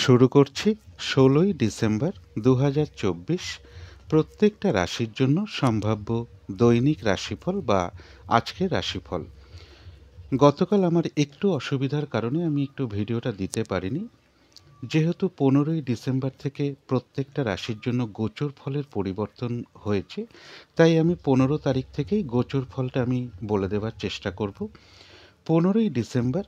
শুরু করছি ১৬ই ডিসেম্বর ২০২৪। প্রত্যেকটা রাশির জন্য সম্ভাব্য দৈনিক রাশিফল বা আজকের রাশিফল। গতকাল আমার একটু অসুবিধার কারণে আমি একটু ভিডিওটা দিতে পারিনি। যেহেতু ১৫ই ডিসেম্বর থেকে প্রত্যেকটা রাশির জন্য গোচর ফলের পরিবর্তন হয়েছে, তাই আমি ১৫ তারিখ থেকেই গোচর ফলটা আমি বলে দেওয়ার চেষ্টা করব। ১৫ই ডিসেম্বর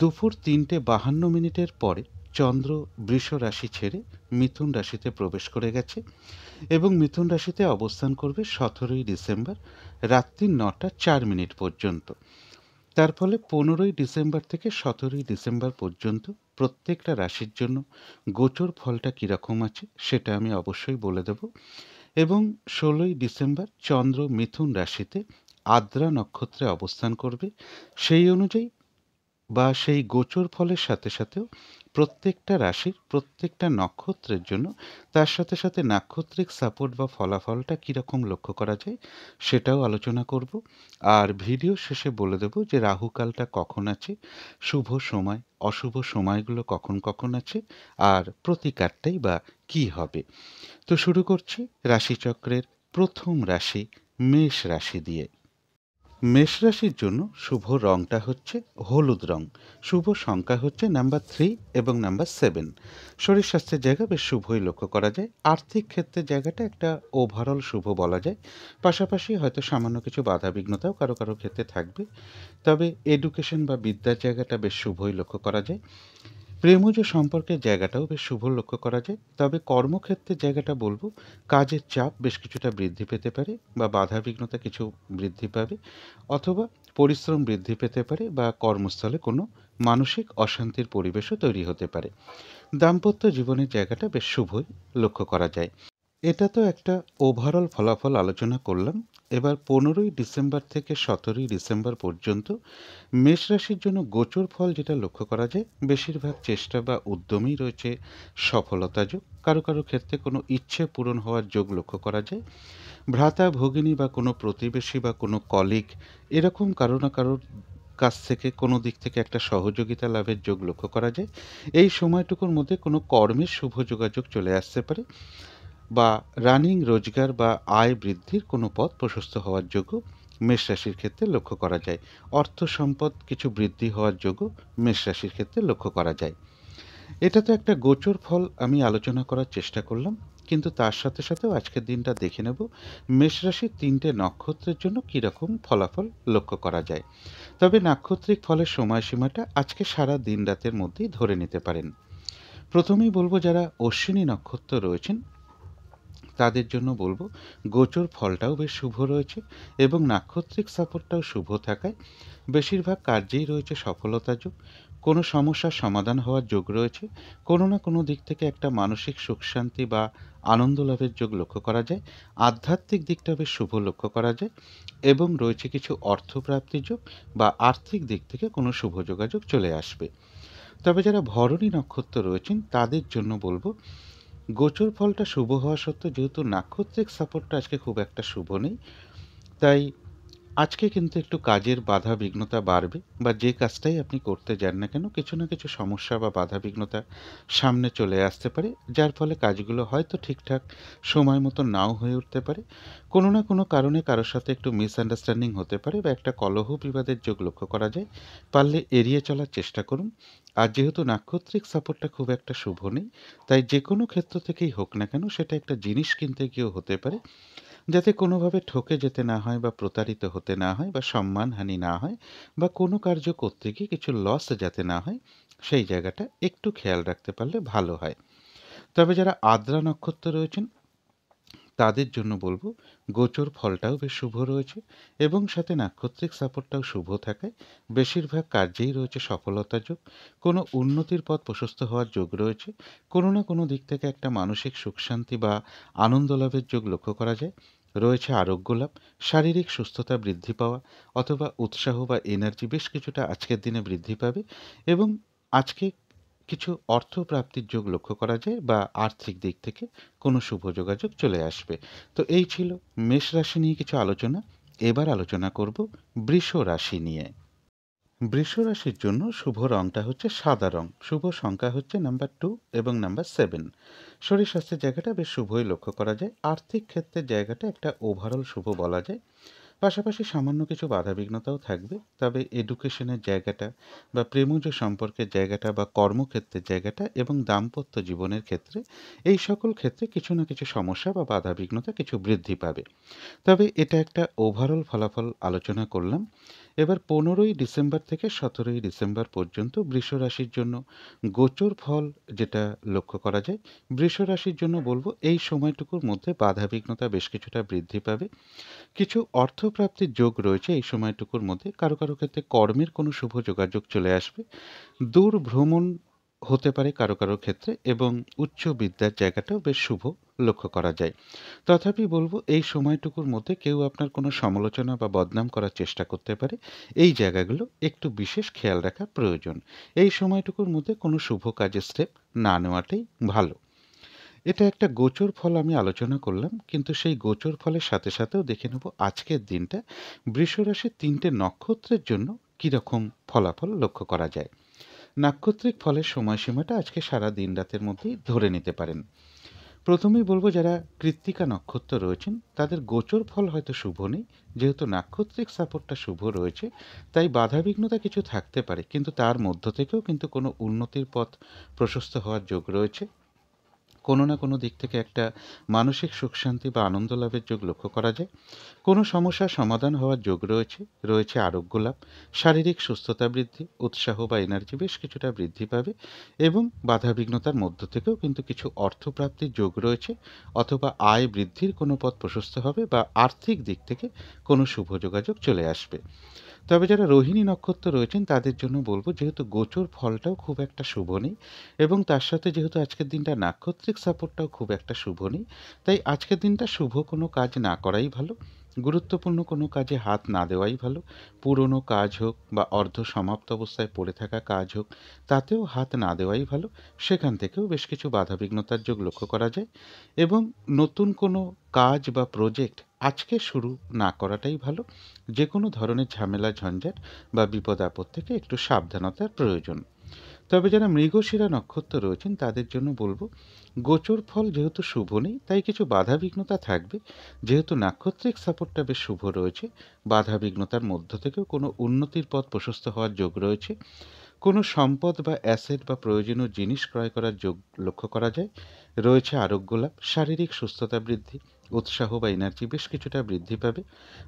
দুপুর ৩:৫২ পরে চন্দ্র বৃষ রাশি ছেড়ে মিথুন রাশিতে প্রবেশ করে গেছে এবং মিথুন রাশিতে অবস্থান করবে ১৭ই ডিসেম্বর রাত্রি ৯:০৪ পর্যন্ত। তার ফলে ১৫ই ডিসেম্বর থেকে ১৭ই ডিসেম্বর পর্যন্ত প্রত্যেকটা রাশির জন্য গোচর ফলটা কীরকম আছে সেটা আমি অবশ্যই বলে দেব। এবং ১৬ই ডিসেম্বর চন্দ্র মিথুন রাশিতে আদ্রা নক্ষত্রে অবস্থান করবে। সেই অনুযায়ী বা সেই গোচর ফলের সাথে সাথেও প্রত্যেকটা রাশির প্রত্যেকটা নক্ষত্রের জন্য তার সাথে সাথে নাক্ষত্রিক সাপোর্ট বা ফলাফলটা কীরকম লক্ষ্য করা যায় সেটাও আলোচনা করব। আর ভিডিও শেষে বলে দেব যে রাহুকালটা কখন আছে, শুভ সময় অশুভ সময়গুলো কখন কখন আছে, আর প্রতিকারটাই বা কী হবে। তো শুরু করছি রাশিচক্রের প্রথম রাশি মেষ রাশি দিয়ে। মেষ রাশির জন্য শুভ রংটা হচ্ছে হলুদ রং, শুভ সংখ্যা হচ্ছে নাম্বার 3 এবং নাম্বার 7। শরীর স্বাস্থ্যের জায়গা বেশ শুভই লক্ষ্য করা যায়। আর্থিক ক্ষেত্রের জায়গাটা একটা ওভারঅল শুভ বলা যায়। পাশাপাশি হয়তো সামান্য কিছু বাধা বিঘ্নতাও কারো কারো ক্ষেত্রে থাকবে, তবে এডুকেশন বা বিদ্যার জায়গাটা বেশ শুভই লক্ষ্য করা যায়। প্রেমজ সম্পর্কের জায়গাটাও বেশ শুভ লক্ষ্য করা যায়। তবে কর্মক্ষেত্রের জায়গাটা বলবো কাজের চাপ বেশ কিছুটা বৃদ্ধি পেতে পারে বা বাধা বিঘ্নতা কিছু বৃদ্ধি পাবে, অথবা পরিশ্রম বৃদ্ধি পেতে পারে বা কর্মস্থলে কোনো মানসিক অশান্তির পরিবেশও তৈরি হতে পারে। দাম্পত্য জীবনের জায়গাটা বেশ শুভই লক্ষ্য করা যায়। এটা তো একটা ওভারঅল ফলাফল আলোচনা করলাম। এবার ১৫ই ডিসেম্বর থেকে ১৭ই ডিসেম্বর পর্যন্ত মেষ রাশির জন্য গোচর ফল যেটা লক্ষ্য করা যায়, বেশিরভাগ চেষ্টা বা উদ্যমেই রয়েছে সফলতা যোগ। কারো কারো ক্ষেত্রে কোনো ইচ্ছে পূরণ হওয়ার যোগ লক্ষ্য করা যায়। ভ্রাতা ভগিনী বা কোনো প্রতিবেশী বা কোনো কলিগ এরকম কারো না কারোর কাছ থেকে কোনো দিক থেকে একটা সহযোগিতা লাভের যোগ লক্ষ্য করা যায়। এই সময়টুকুর মধ্যে কোনো কর্মের শুভ যোগাযোগ চলে আসতে পারে বা রানিং রোজগার বা আয় বৃদ্ধির কোনো পথ প্রশস্ত হওয়ার যোগও মেষ রাশির ক্ষেত্রে লক্ষ্য করা যায়। অর্থ সম্পদ কিছু বৃদ্ধি হওয়ার যোগও মেষ রাশির ক্ষেত্রে লক্ষ্য করা যায়। এটা তো একটা গোচর ফল আমি আলোচনা করার চেষ্টা করলাম, কিন্তু তার সাথে সাথেও আজকের দিনটা দেখে নেব মেষ রাশির ৩টে নক্ষত্রের জন্য কীরকম ফলাফল লক্ষ্য করা যায়। তবে নাক্ষত্রিক ফলের সময়সীমাটা আজকে সারা দিন রাতের মধ্যেই ধরে নিতে পারেন। প্রথমেই বলবো যারা অশ্বিনী নক্ষত্র রয়েছেন তাদের জন্য বলবো গোচর ফলটাও বেশ শুভ রয়েছে এবং নাক্ষত্রিক সাপোর্টটাও শুভ থাকায় বেশিরভাগ কার্যেই রয়েছে সফলতা যোগ। কোনো সমস্যার সমাধান হওয়ার যোগ রয়েছে। কোনো না কোনো দিক থেকে একটা মানসিক সুখ শান্তি বা আনন্দ লাভের যোগ লক্ষ্য করা যায়। আধ্যাত্মিক দিকটা বেশ শুভ লক্ষ্য করা যায় এবং রয়েছে কিছু অর্থপ্রাপ্তির যোগ বা আর্থিক দিক থেকে কোনো শুভ যোগাযোগ চলে আসবে। তবে যারা ভরণী নক্ষত্র রয়েছেন তাদের জন্য বলবো গোচর ফলটা শুভ হওয়া সত্ত্বেও যেহেতু নাক্ষত্রিক সাপোর্টটা আজকে খুব একটা শুভ নেই, তাই আজকে কিন্তু একটু কাজের বাধা বিঘ্নতা বাড়বে বা যে কাজটাই আপনি করতে যান না কেন কিছু না কিছু সমস্যা বা বাধা বিঘ্নতা সামনে চলে আসতে পারে, যার ফলে কাজগুলো হয়তো ঠিকঠাক সময় মতো নাও হয়ে উঠতে পারে। কোনো না কোনো কারণে কারোর সাথে একটু মিসআন্ডারস্ট্যান্ডিং হতে পারে বা একটা কলহ বিবাদের যোগ লক্ষ্য করা যায়। পারলে এড়িয়ে চলার চেষ্টা করুন। আর যেহেতু নাক্ষত্রিক সাপোর্টটা খুব একটা শুভ নেই, তাই যে কোনো ক্ষেত্র থেকেই হোক না কেন সেটা একটা জিনিস কিনতে গিয়েও হতে পারে, যাতে কোনোভাবে ঠকে যেতে না হয় বা প্রতারিত হতে না হয় বা সম্মানহানি না হয় বা কোনো কার্য করতে গিয়ে কিছু লস যাতে না হয়, সেই জায়গাটা একটু খেয়াল রাখতে পারলে ভালো হয়। তবে যারা আদ্রা নক্ষত্র রয়েছেন তাদের জন্য বলবো গোচর ফলটাও বেশ শুভ রয়েছে এবং সাথে নাক্ষত্রিক সাপোর্টটাও শুভ থাকায় বেশিরভাগ কার্যেই রয়েছে সফলতা যোগ। কোনো উন্নতির পথ প্রশস্ত হওয়ার যোগ রয়েছে। কোনো না কোনো দিক থেকে একটা মানসিক সুখ শান্তি বা আনন্দ লাভের যোগ লক্ষ্য করা যায়। রয়েছে আরোগ্য লাভ, শারীরিক সুস্থতা বৃদ্ধি পাওয়া অথবা উৎসাহ বা এনার্জি বেশ কিছুটা আজকের দিনে বৃদ্ধি পাবে এবং আজকে কিছু অর্থপ্রাপ্তির যোগ লক্ষ্য করা যায় বা আর্থিক দিক থেকে কোনো শুভ যোগাযোগ চলে আসবে। তো এই ছিল মেষ রাশি নিয়ে কিছু আলোচনা। এবার আলোচনা করব বৃষ রাশি নিয়ে। বৃষ রাশির জন্য শুভ রংটা হচ্ছে সাদা রং, শুভ সংখ্যা হচ্ছে নাম্বার 2 এবং নাম্বার 7। শরীর স্বাস্থ্যের জায়গাটা বেশ শুভই লক্ষ্য করা যায়। আর্থিক ক্ষেত্রের জায়গাটা একটা ওভারঅল শুভ বলা যায়। পাশাপাশি সামান্য কিছু বাধাবিঘ্নতাও থাকবে, তবে এডুকেশনের জায়গাটা বা প্রেমজ সম্পর্কের জায়গাটা বা কর্মক্ষেত্রের জায়গাটা এবং দাম্পত্য জীবনের ক্ষেত্রে এই সকল ক্ষেত্রে কিছু না কিছু সমস্যা বা বাধাবিঘ্নতা কিছু বৃদ্ধি পাবে। তবে এটা একটা ওভারঅল ফলাফল আলোচনা করলাম। এবার 15ই ডিসেম্বর থেকে 17ই ডিসেম্বর পর্যন্ত বৃষ রাশির জন্য গোচর ফল যেটা লক্ষ্য করা যায়, বৃষ রাশির জন্য বলবো এই সময়টুকুর মধ্যে বাধাবিঘ্নতা বেশ কিছুটা বৃদ্ধি পাবে। কিছু অর্থপ্রাপ্তির যোগ রয়েছে এই সময়টুকুর মধ্যে। কারো কারো ক্ষেত্রে কর্মের কোনো শুভ যোগাযোগ চলে আসবে। দূর ভ্রমণ হতে পারে কারো কারো ক্ষেত্রে, এবং উচ্চ বিদ্যার জায়গাটাও বেশ শুভ লক্ষ্য করা যায়। তথাপি বলবো এই সময়টুকুর মধ্যে কেউ আপনার কোনো সমালোচনা বা বদনাম করার চেষ্টা করতে পারে। এই জায়গাগুলো একটু বিশেষ খেয়াল রাখা প্রয়োজন। এই সময়টুকুর মধ্যে কোনো শুভ কাজের স্টেপ না নেওয়াটাই ভালো। এটা একটা গোচর ফল আমি আলোচনা করলাম, কিন্তু সেই গোচর ফলের সাথে সাথেও দেখে নেব আজকের দিনটা বৃষ রাশির 3টে নক্ষত্রের জন্য কীরকম ফলাফল লক্ষ্য করা যায়। নাক্ষত্রিক ফলের সময়সীমাটা আজকে সারা দিন রাতের মধ্যেই ধরে নিতে পারেন। প্রথমেই বলবো যারা কৃত্তিকা নক্ষত্র রয়েছেন তাদের গোচর ফল হয়তো শুভ নেই, যেহেতু নাক্ষত্রিক সাপোর্টটা শুভ রয়েছে। তাই বাধাবিঘ্নতা কিছু থাকতে পারে, কিন্তু তার মধ্য থেকেও কিন্তু কোনো উন্নতির পথ প্রশস্ত হওয়ার যোগ রয়েছে। কোনো না কোনো দিক থেকে একটা মানসিক সুখ শান্তি বা আনন্দ লাভের যোগ লক্ষ্য করা যায়। কোনো সমস্যার সমাধান হওয়ার যোগ রয়েছে। রয়েছে আরোগ্য লাভ, শারীরিক সুস্থতা বৃদ্ধি, উৎসাহ বা এনার্জি বেশ কিছুটা বৃদ্ধি পাবে। এবং বাধাবিঘ্নতার মধ্য থেকেও কিন্তু কিছু অর্থপ্রাপ্তির যোগ রয়েছে, অথবা আয় বৃদ্ধির কোনো পথ প্রশস্ত হবে বা আর্থিক দিক থেকে কোনো শুভ যোগাযোগ চলে আসবে। তবে যারা রোহিণী নক্ষত্র রয়েছেন তাদের জন্য বলবো, যেহেতু গোচর ফলটাও খুব একটা শুভ নেই এবং তার সাথে যেহেতু আজকের দিনটা নাক্ষত্রিক সাপোর্টটাও খুব একটা শুভ নেই, তাই আজকের দিনটা শুভ কোনো কাজ না করাই ভালো। গুরুত্বপূর্ণ কোনো কাজে হাত না দেওয়াই ভালো। পুরনো কাজ হোক বা অর্ধ সমাপ্ত অবস্থায় পড়ে থাকা কাজ হোক, তাতেও হাত না দেওয়াই ভালো। সেখান থেকেও বেশ কিছু বাধাবিঘ্নতার যোগ লক্ষ্য করা যায়। এবং নতুন কোনো কাজ বা প্রজেক্ট আজকে শুরু না করাটাই ভালো। যে কোনো ধরনের ঝামেলা ঝঞ্ঝাট বা বিপদ আপদ থেকে একটু সাবধানতার প্রয়োজন। তবে যারা মৃগশিরা নক্ষত্র রয়েছেন তাদের জন্য বলবো, গোচর ফল যেহেতু শুভ নেই তাই কিছু বাধা বিঘ্নতা থাকবে। যেহেতু নাক্ষত্রিক সাপোর্টটা বেশ শুভ রয়েছে, বাধা বিঘ্নতার মধ্য থেকেও কোনো উন্নতির পথ প্রশস্ত হওয়ার যোগ রয়েছে। কোনো সম্পদ বা অ্যাসেট বা প্রয়োজনীয় জিনিস ক্রয় করার যোগ লক্ষ্য করা যায়। রয়েছে আরোগ্য লাভ, শারীরিক সুস্থতা বৃদ্ধি, উৎসাহ বা এনার্জি বেশ কিছুটা বৃদ্ধি পাবে।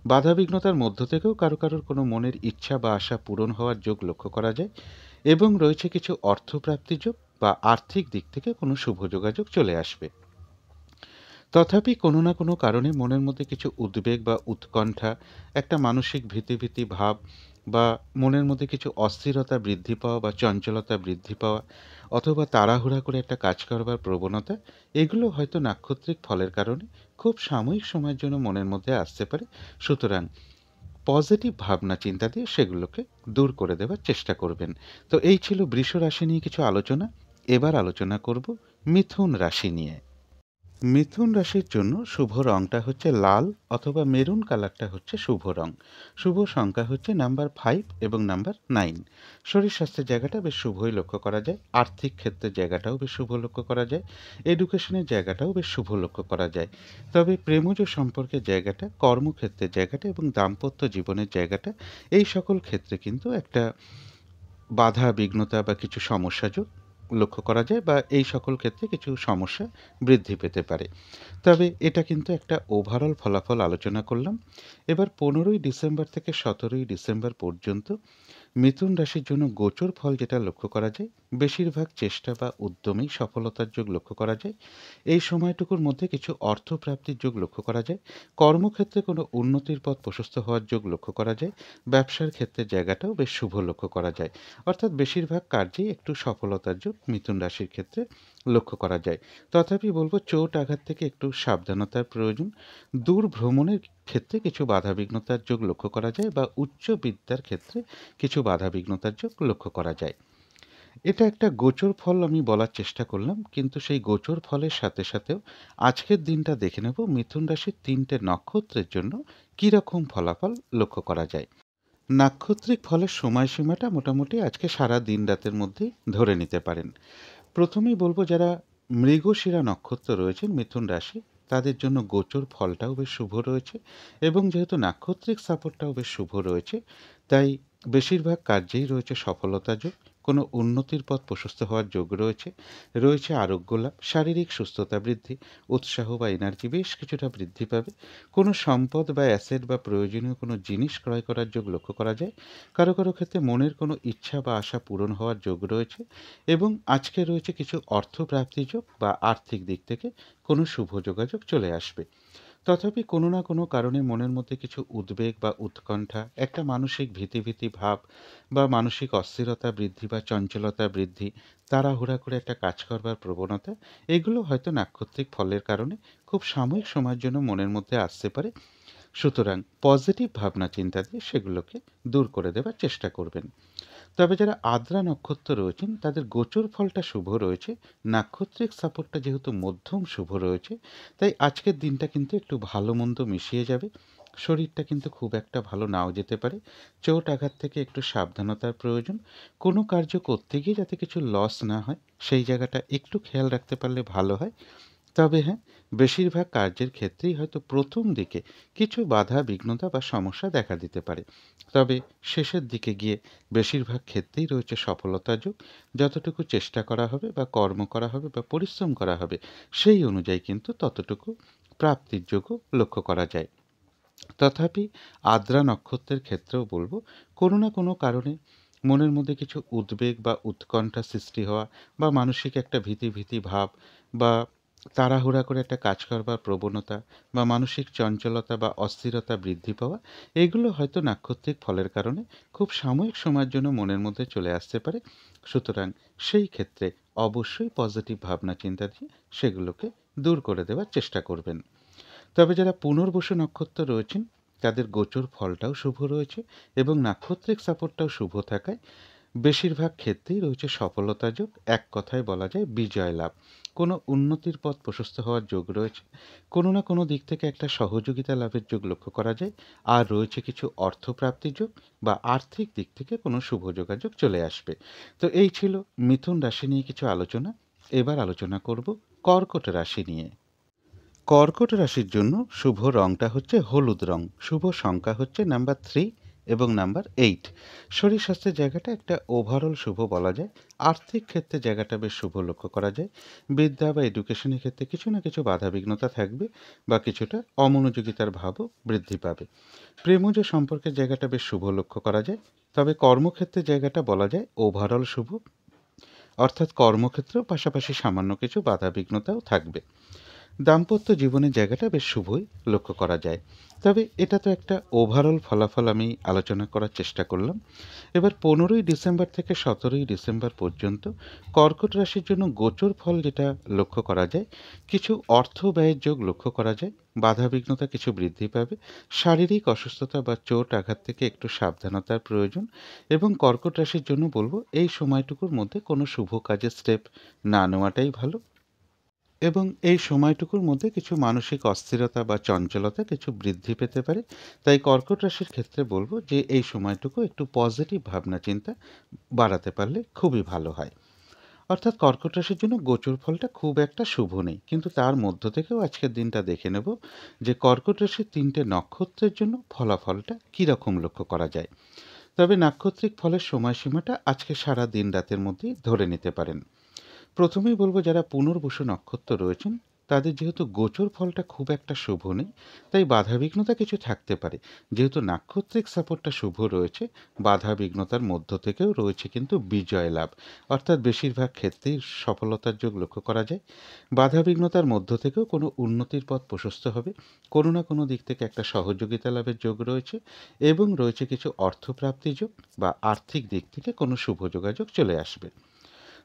বাধাবিঘ্নতার মধ্য থেকেও কারো কারোর কোনো মনের ইচ্ছা বা আশা পূরণ হওয়ার যোগ লক্ষ্য করা যায়। এবং রয়েছে কিছু অর্থপ্রাপ্তির যোগ বা আর্থিক দিক থেকে কোনো শুভ যোগাযোগ চলে আসবে। তথাপি কোনো না কোনো কারণে মনের মধ্যে কিছু উদ্বেগ বা উৎকণ্ঠা, একটা মানসিক ভীতি ভীতি ভাব বা মনের মধ্যে কিছু অস্থিরতা বৃদ্ধি পাওয়া বা চঞ্চলতা বৃদ্ধি পাওয়া, অথবা তাড়াহুড়া করে একটা কাজ করবার প্রবণতা, এগুলো হয়তো নাক্ষত্রিক ফলের কারণে খুব সাময়িক সময়ের জন্য মনের মধ্যে আসতে পারে। সুতরাং পজিটিভ ভাবনা চিন্তা দিয়ে সেগুলোকে দূর করে দেওয়ার চেষ্টা করবেন। তো এই ছিল বৃষ রাশি নিয়ে কিছু আলোচনা। এবার আলোচনা করব মিথুন রাশি নিয়ে। মিথুন রাশির জন্য শুভ রংটা হচ্ছে লাল, অথবা মেরুন কালারটা হচ্ছে শুভ রং। শুভ সংখ্যা হচ্ছে নাম্বার 5 এবং নাম্বার 9। শরীর স্বাস্থ্যের জায়গাটা বেশ শুভই লক্ষ্য করা যায়। আর্থিক ক্ষেত্রের জায়গাটাও বেশ শুভ লক্ষ্য করা যায়। এডুকেশনের জায়গাটাও বেশ শুভ লক্ষ্য করা যায়। তবে প্রেমজ সম্পর্কের জায়গাটা, কর্মক্ষেত্রের জায়গাটা এবং দাম্পত্য জীবনের জায়গাটা, এই সকল ক্ষেত্রে কিন্তু একটা বাধা বিঘ্নতা বা কিছু সমস্যা যোগ লক্ষ্য করা যায়, বা এই সকল ক্ষেত্রে কিছু সমস্যা বৃদ্ধি পেতে পারে। তবে এটা কিন্তু একটা ওভারঅল ফলাফল আলোচনা করলাম। এবার 15ই ডিসেম্বর থেকে 17ই ডিসেম্বর পর্যন্ত মিথুন রাশির জন্য গোচর ফল যেটা লক্ষ্য করা যায়, বেশিরভাগ চেষ্টা বা উদ্যমেই সফলতার যোগ লক্ষ্য করা যায়। এই সময়টুকুর মধ্যে কিছু অর্থপ্রাপ্তির যোগ লক্ষ্য করা যায়। কর্মক্ষেত্রে কোনো উন্নতির পথ প্রশস্ত হওয়ার যোগ লক্ষ্য করা যায়। ব্যবসার ক্ষেত্রের জায়গাটাও বেশ শুভ লক্ষ্য করা যায়। অর্থাৎ বেশিরভাগ কার্যেই একটু সফলতার যোগ মিথুন রাশির ক্ষেত্রে লক্ষ্য করা যায়। তথাপি বলবো চোট আঘাত থেকে একটু সাবধানতার প্রয়োজন। দূর ভ্রমণের ক্ষেত্রে কিছু বাধাবিঘ্নতার যোগ লক্ষ্য করা যায়, বা উচ্চ বিদ্যার ক্ষেত্রে কিছু বাধাবিঘ্নতার যোগ লক্ষ্য করা যায়। এটা একটা গোচর ফল আমি বলার চেষ্টা করলাম, কিন্তু সেই গোচর ফলের সাথে সাথেও আজকের দিনটা দেখে নেব মিথুন রাশির 3টে নক্ষত্রের জন্য কী রকম ফলাফল লক্ষ্য করা যায়। নাক্ষত্রিক ফলের সময়সীমাটা মোটামুটি আজকে সারা দিন রাতের মধ্যেই ধরে নিতে পারেন। প্রথমেই বলব, যারা মৃগশিরা নক্ষত্র রয়েছেন মিথুন রাশি, তাদের জন্য গোচর ফলটাও বেশ শুভ রয়েছে এবং যেহেতু নাক্ষত্রিক সাপোর্টটাও বেশ শুভ রয়েছে, তাই বেশিরভাগ কার্যেই রয়েছে সফলতা যোগ, কোনো উন্নতির পথ প্রশস্ত হওয়ার যোগ রয়েছে, রয়েছে আরোগ্য লাভ, শারীরিক সুস্থতা বৃদ্ধি, উৎসাহ বা এনার্জি বেশ কিছুটা বৃদ্ধি পাবে। কোনো সম্পদ বা অ্যাসেট বা প্রয়োজনীয় কোনো জিনিস ক্রয় করার যোগ লক্ষ্য করা যায়। কারো কারো ক্ষেত্রে মনের কোনো ইচ্ছা বা আশা পূরণ হওয়ার যোগ রয়েছে এবং আজকে রয়েছে কিছু অর্থপ্রাপ্তির যোগ বা আর্থিক দিক থেকে কোনো শুভ যোগাযোগ চলে আসবে। তথাপি কোনো না কোনো কারণে মনের মধ্যে কিছু উদ্বেগ বা উৎকণ্ঠা, একটা মানসিক ভীতি ভাব বা মানসিক অস্থিরতা বৃদ্ধি বা চঞ্চলতা বৃদ্ধি, তাড়াহুড়া করে একটা কাজ করবার প্রবণতা, এগুলো হয়তো নাক্ষত্রিক ফলের কারণে খুব সাময়িক সময়ের জন্য মনের মধ্যে আসতে পারে। সুতরাং পজিটিভ ভাবনা চিন্তা দিয়ে সেগুলোকে দূর করে দেওয়ার চেষ্টা করবেন। তবে যারা আদ্রা নক্ষত্র রয়েছেন তাদের গোচর ফলটা শুভ রয়েছে। নাক্ষত্রিক সাপোর্টটা যেহেতু মধ্যম শুভ রয়েছে, তাই আজকের দিনটা কিন্তু একটু ভালো মন্দ মিশিয়ে যাবে। শরীরটা কিন্তু খুব একটা ভালো নাও যেতে পারে। চোট আঘাত থেকে একটু সাবধানতার প্রয়োজন। কোনো কার্য করতে গিয়ে যাতে কিছু লস না হয়, সেই জায়গাটা একটু খেয়াল রাখতে পারলে ভালো হয়। তবে হ্যাঁ, বেশিরভাগ কার্যের ক্ষেত্রেই হয়তো প্রথম দিকে কিছু বাধা বিঘ্নতা বা সমস্যা দেখা দিতে পারে, তবে শেষের দিকে গিয়ে বেশিরভাগ ক্ষেত্রেই রয়েছে সফলতার যোগ। যতটুকু চেষ্টা করা হবে বা কর্ম করা হবে বা পরিশ্রম করা হবে, সেই অনুযায়ী কিন্তু ততটুকু প্রাপ্তির যোগও লক্ষ্য করা যায়। তথাপি আদ্রা নক্ষত্রের ক্ষেত্রেও বলবো, কোনো না কোনো কারণে মনের মধ্যে কিছু উদ্বেগ বা উৎকণ্ঠা সৃষ্টি হওয়া বা মানসিক একটা ভীতি ভাব বা তাড়াহুড়া করে একটা কাজ করবার প্রবণতা বা মানসিক চঞ্চলতা বা অস্থিরতা বৃদ্ধি পাওয়া, এগুলো হয়তো নাক্ষত্রিক ফলের কারণে খুব সাময়িক সময়ের জন্য মনের মধ্যে চলে আসতে পারে। সুতরাং সেই ক্ষেত্রে অবশ্যই পজিটিভ ভাবনা চিন্তা দিয়ে সেগুলোকে দূর করে দেওয়ার চেষ্টা করবেন। তবে যারা পুনর্বসু নক্ষত্র রয়েছেন তাদের গোচর ফলটাও শুভ রয়েছে এবং নাক্ষত্রিক সাপোর্টটাও শুভ থাকায় বেশিরভাগ ক্ষেত্রেই রয়েছে সফলতা যোগ। এক কথায় বলা যায় বিজয় লাভ। কোনো উন্নতির পথ প্রশস্ত হওয়ার যোগ রয়েছে। কোনো না কোনো দিক থেকে একটা সহযোগিতা লাভের যোগ লক্ষ্য করা যায়। আর রয়েছে কিছু অর্থপ্রাপ্তির যোগ বা আর্থিক দিক থেকে কোনো শুভ যোগাযোগ চলে আসবে। তো এই ছিল মিথুন রাশি নিয়ে কিছু আলোচনা। এবার আলোচনা করব কর্কট রাশি নিয়ে। কর্কট রাশির জন্য শুভ রংটা হচ্ছে হলুদ রং, শুভ সংখ্যা হচ্ছে নাম্বার 3 এবং নাম্বার 8। শরীর স্বাস্থ্যের জায়গাটা একটা ওভারঅল শুভ বলা যায়। আর্থিক ক্ষেত্রে জায়গাটা বেশ শুভ লক্ষ্য করা যায়। বিদ্যা বা এডুকেশনের ক্ষেত্রে কিছু না কিছু বাধাবিঘ্নতা থাকবে বা কিছুটা অমনোযোগিতার ভাবও বৃদ্ধি পাবে। প্রেমজ সম্পর্কের জায়গাটা বেশ শুভ লক্ষ্য করা যায়। তবে কর্মক্ষেত্রের জায়গাটা বলা যায় ওভারঅল শুভ, অর্থাৎ কর্মক্ষেত্রেও পাশাপাশি সামান্য কিছু বাধাবিঘ্নতাও থাকবে। দাম্পত্য জীবনের জায়গাটা বেশ শুভই লক্ষ্য করা যায়। তবে এটা তো একটা ওভারঅল ফলাফল আমি আলোচনা করার চেষ্টা করলাম। এবার 15ই ডিসেম্বর থেকে 17ই ডিসেম্বর পর্যন্ত কর্কট রাশির জন্য গোচর ফল যেটা লক্ষ্য করা যায়, কিছু অর্থ ব্যয়ের যোগ লক্ষ্য করা যায়। বাধাবিঘ্নতা কিছু বৃদ্ধি পাবে। শারীরিক অসুস্থতা বা চোট আঘাত থেকে একটু সাবধানতার প্রয়োজন এবং কর্কট রাশির জন্য বলবো এই সময়টুকুর মধ্যে কোনো শুভ কাজের স্টেপ না নেওয়াটাই ভালো এবং এই সময়টুকুর মধ্যে কিছু মানসিক অস্থিরতা বা চঞ্চলতা কিছু বৃদ্ধি পেতে পারে। তাই কর্কট রাশির ক্ষেত্রে বলবো যে এই সময়টুকু একটু পজিটিভ ভাবনা চিন্তা বাড়াতে পারলে খুবই ভালো হয়। অর্থাৎ কর্কট রাশির জন্য গোচর ফলটা খুব একটা শুভ নেই, কিন্তু তার মধ্য থেকেও আজকের দিনটা দেখে নেব যে কর্কট রাশির 3টে নক্ষত্রের জন্য ফলাফলটা কীরকম লক্ষ্য করা যায়। তবে নাক্ষত্রিক ফলের সময়সীমাটা আজকে সারা দিন রাতের মধ্যেই ধরে নিতে পারেন। প্রথমেই বলব, যারা পুনর্বসু নক্ষত্র রয়েছেন তাদের যেহেতু গোচর ফলটা খুব একটা শুভ নেই, তাই বাধাবিঘ্নতা কিছু থাকতে পারে। যেহেতু নাক্ষত্রিক সাপোর্টটা শুভ রয়েছে, বাধাবিঘ্নতার মধ্য থেকেও রয়েছে কিন্তু বিজয় লাভ, অর্থাৎ বেশিরভাগ ক্ষেত্রেই সফলতার যোগ লক্ষ্য করা যায়। বাধাবিঘ্নতার মধ্য থেকেও কোনো উন্নতির পথ প্রশস্ত হবে। কোনো না কোনো দিক থেকে একটা সহযোগিতা লাভের যোগ রয়েছে এবং রয়েছে কিছু অর্থপ্রাপ্তি যোগ বা আর্থিক দিক থেকে কোনো শুভ যোগাযোগ চলে আসবে।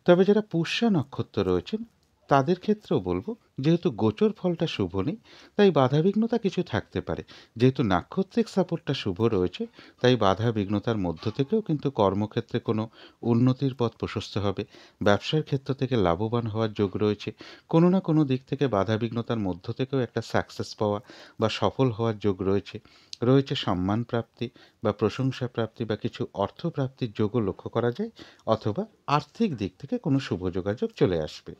তবে যারা পুষ্যা নক্ষত্র রয়েছেন তাদের ক্ষেত্রেও বলবো, যেহেতু গোচর ফলটা শুভ নেই, তাই বাধাবিঘ্নতা কিছু থাকতে পারে। যেহেতু নাক্ষত্রিক সাপোর্টটা শুভ রয়েছে, তাই বাধা বিঘ্নতার মধ্য থেকেও কিন্তু কর্মক্ষেত্রে কোনো উন্নতির পথ প্রশস্ত হবে। ব্যবসার ক্ষেত্র থেকে লাভবান হওয়ার যোগ রয়েছে। কোনো না কোনো দিক থেকে বাধা বিঘ্নতার মধ্য থেকেও একটা সাকসেস পাওয়া বা সফল হওয়ার যোগ রয়েছে। রয়েছে সম্মান প্রাপ্তি বা প্রশংসা প্রাপ্তি বা কিছু অর্থ প্রাপ্তির যোগও লক্ষ্য করা যায়, অথবা আর্থিক দিক থেকে কোনো শুভ যোগাযোগ চলে আসবে।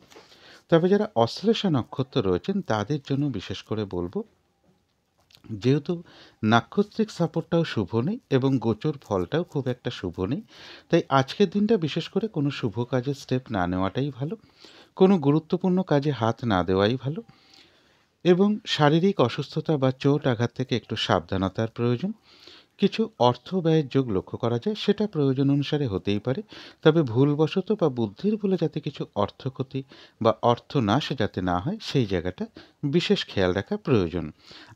তবে যারা অশ্লেষা নক্ষত্র রয়েছেন তাদের জন্য বিশেষ করে বলব, যেহেতু নাক্ষত্রিক সাপোর্টটাও শুভ নেই এবং গোচর ফলটাও খুব একটা শুভ নেই, তাই আজকের দিনটা বিশেষ করে কোনো শুভ কাজে স্টেপ না নেওয়াটাই ভালো, কোনো গুরুত্বপূর্ণ কাজে হাত না দেওয়াই ভালো, এবং শারীরিক অসুস্থতা বা চোট আঘাত থেকে একটু সাবধানতার প্রয়োজন। কিছু অর্থ ব্যয়ের যোগ লক্ষ্য করা যায়, সেটা প্রয়োজন অনুসারে হতেই পারে, তবে ভুলবশত বা বুদ্ধির ভুলে যাতে কিছু অর্থক্ষতি বা অর্থনাশ যাতে না হয় সেই জায়গাটা বিশেষ খেয়াল রাখা প্রয়োজন।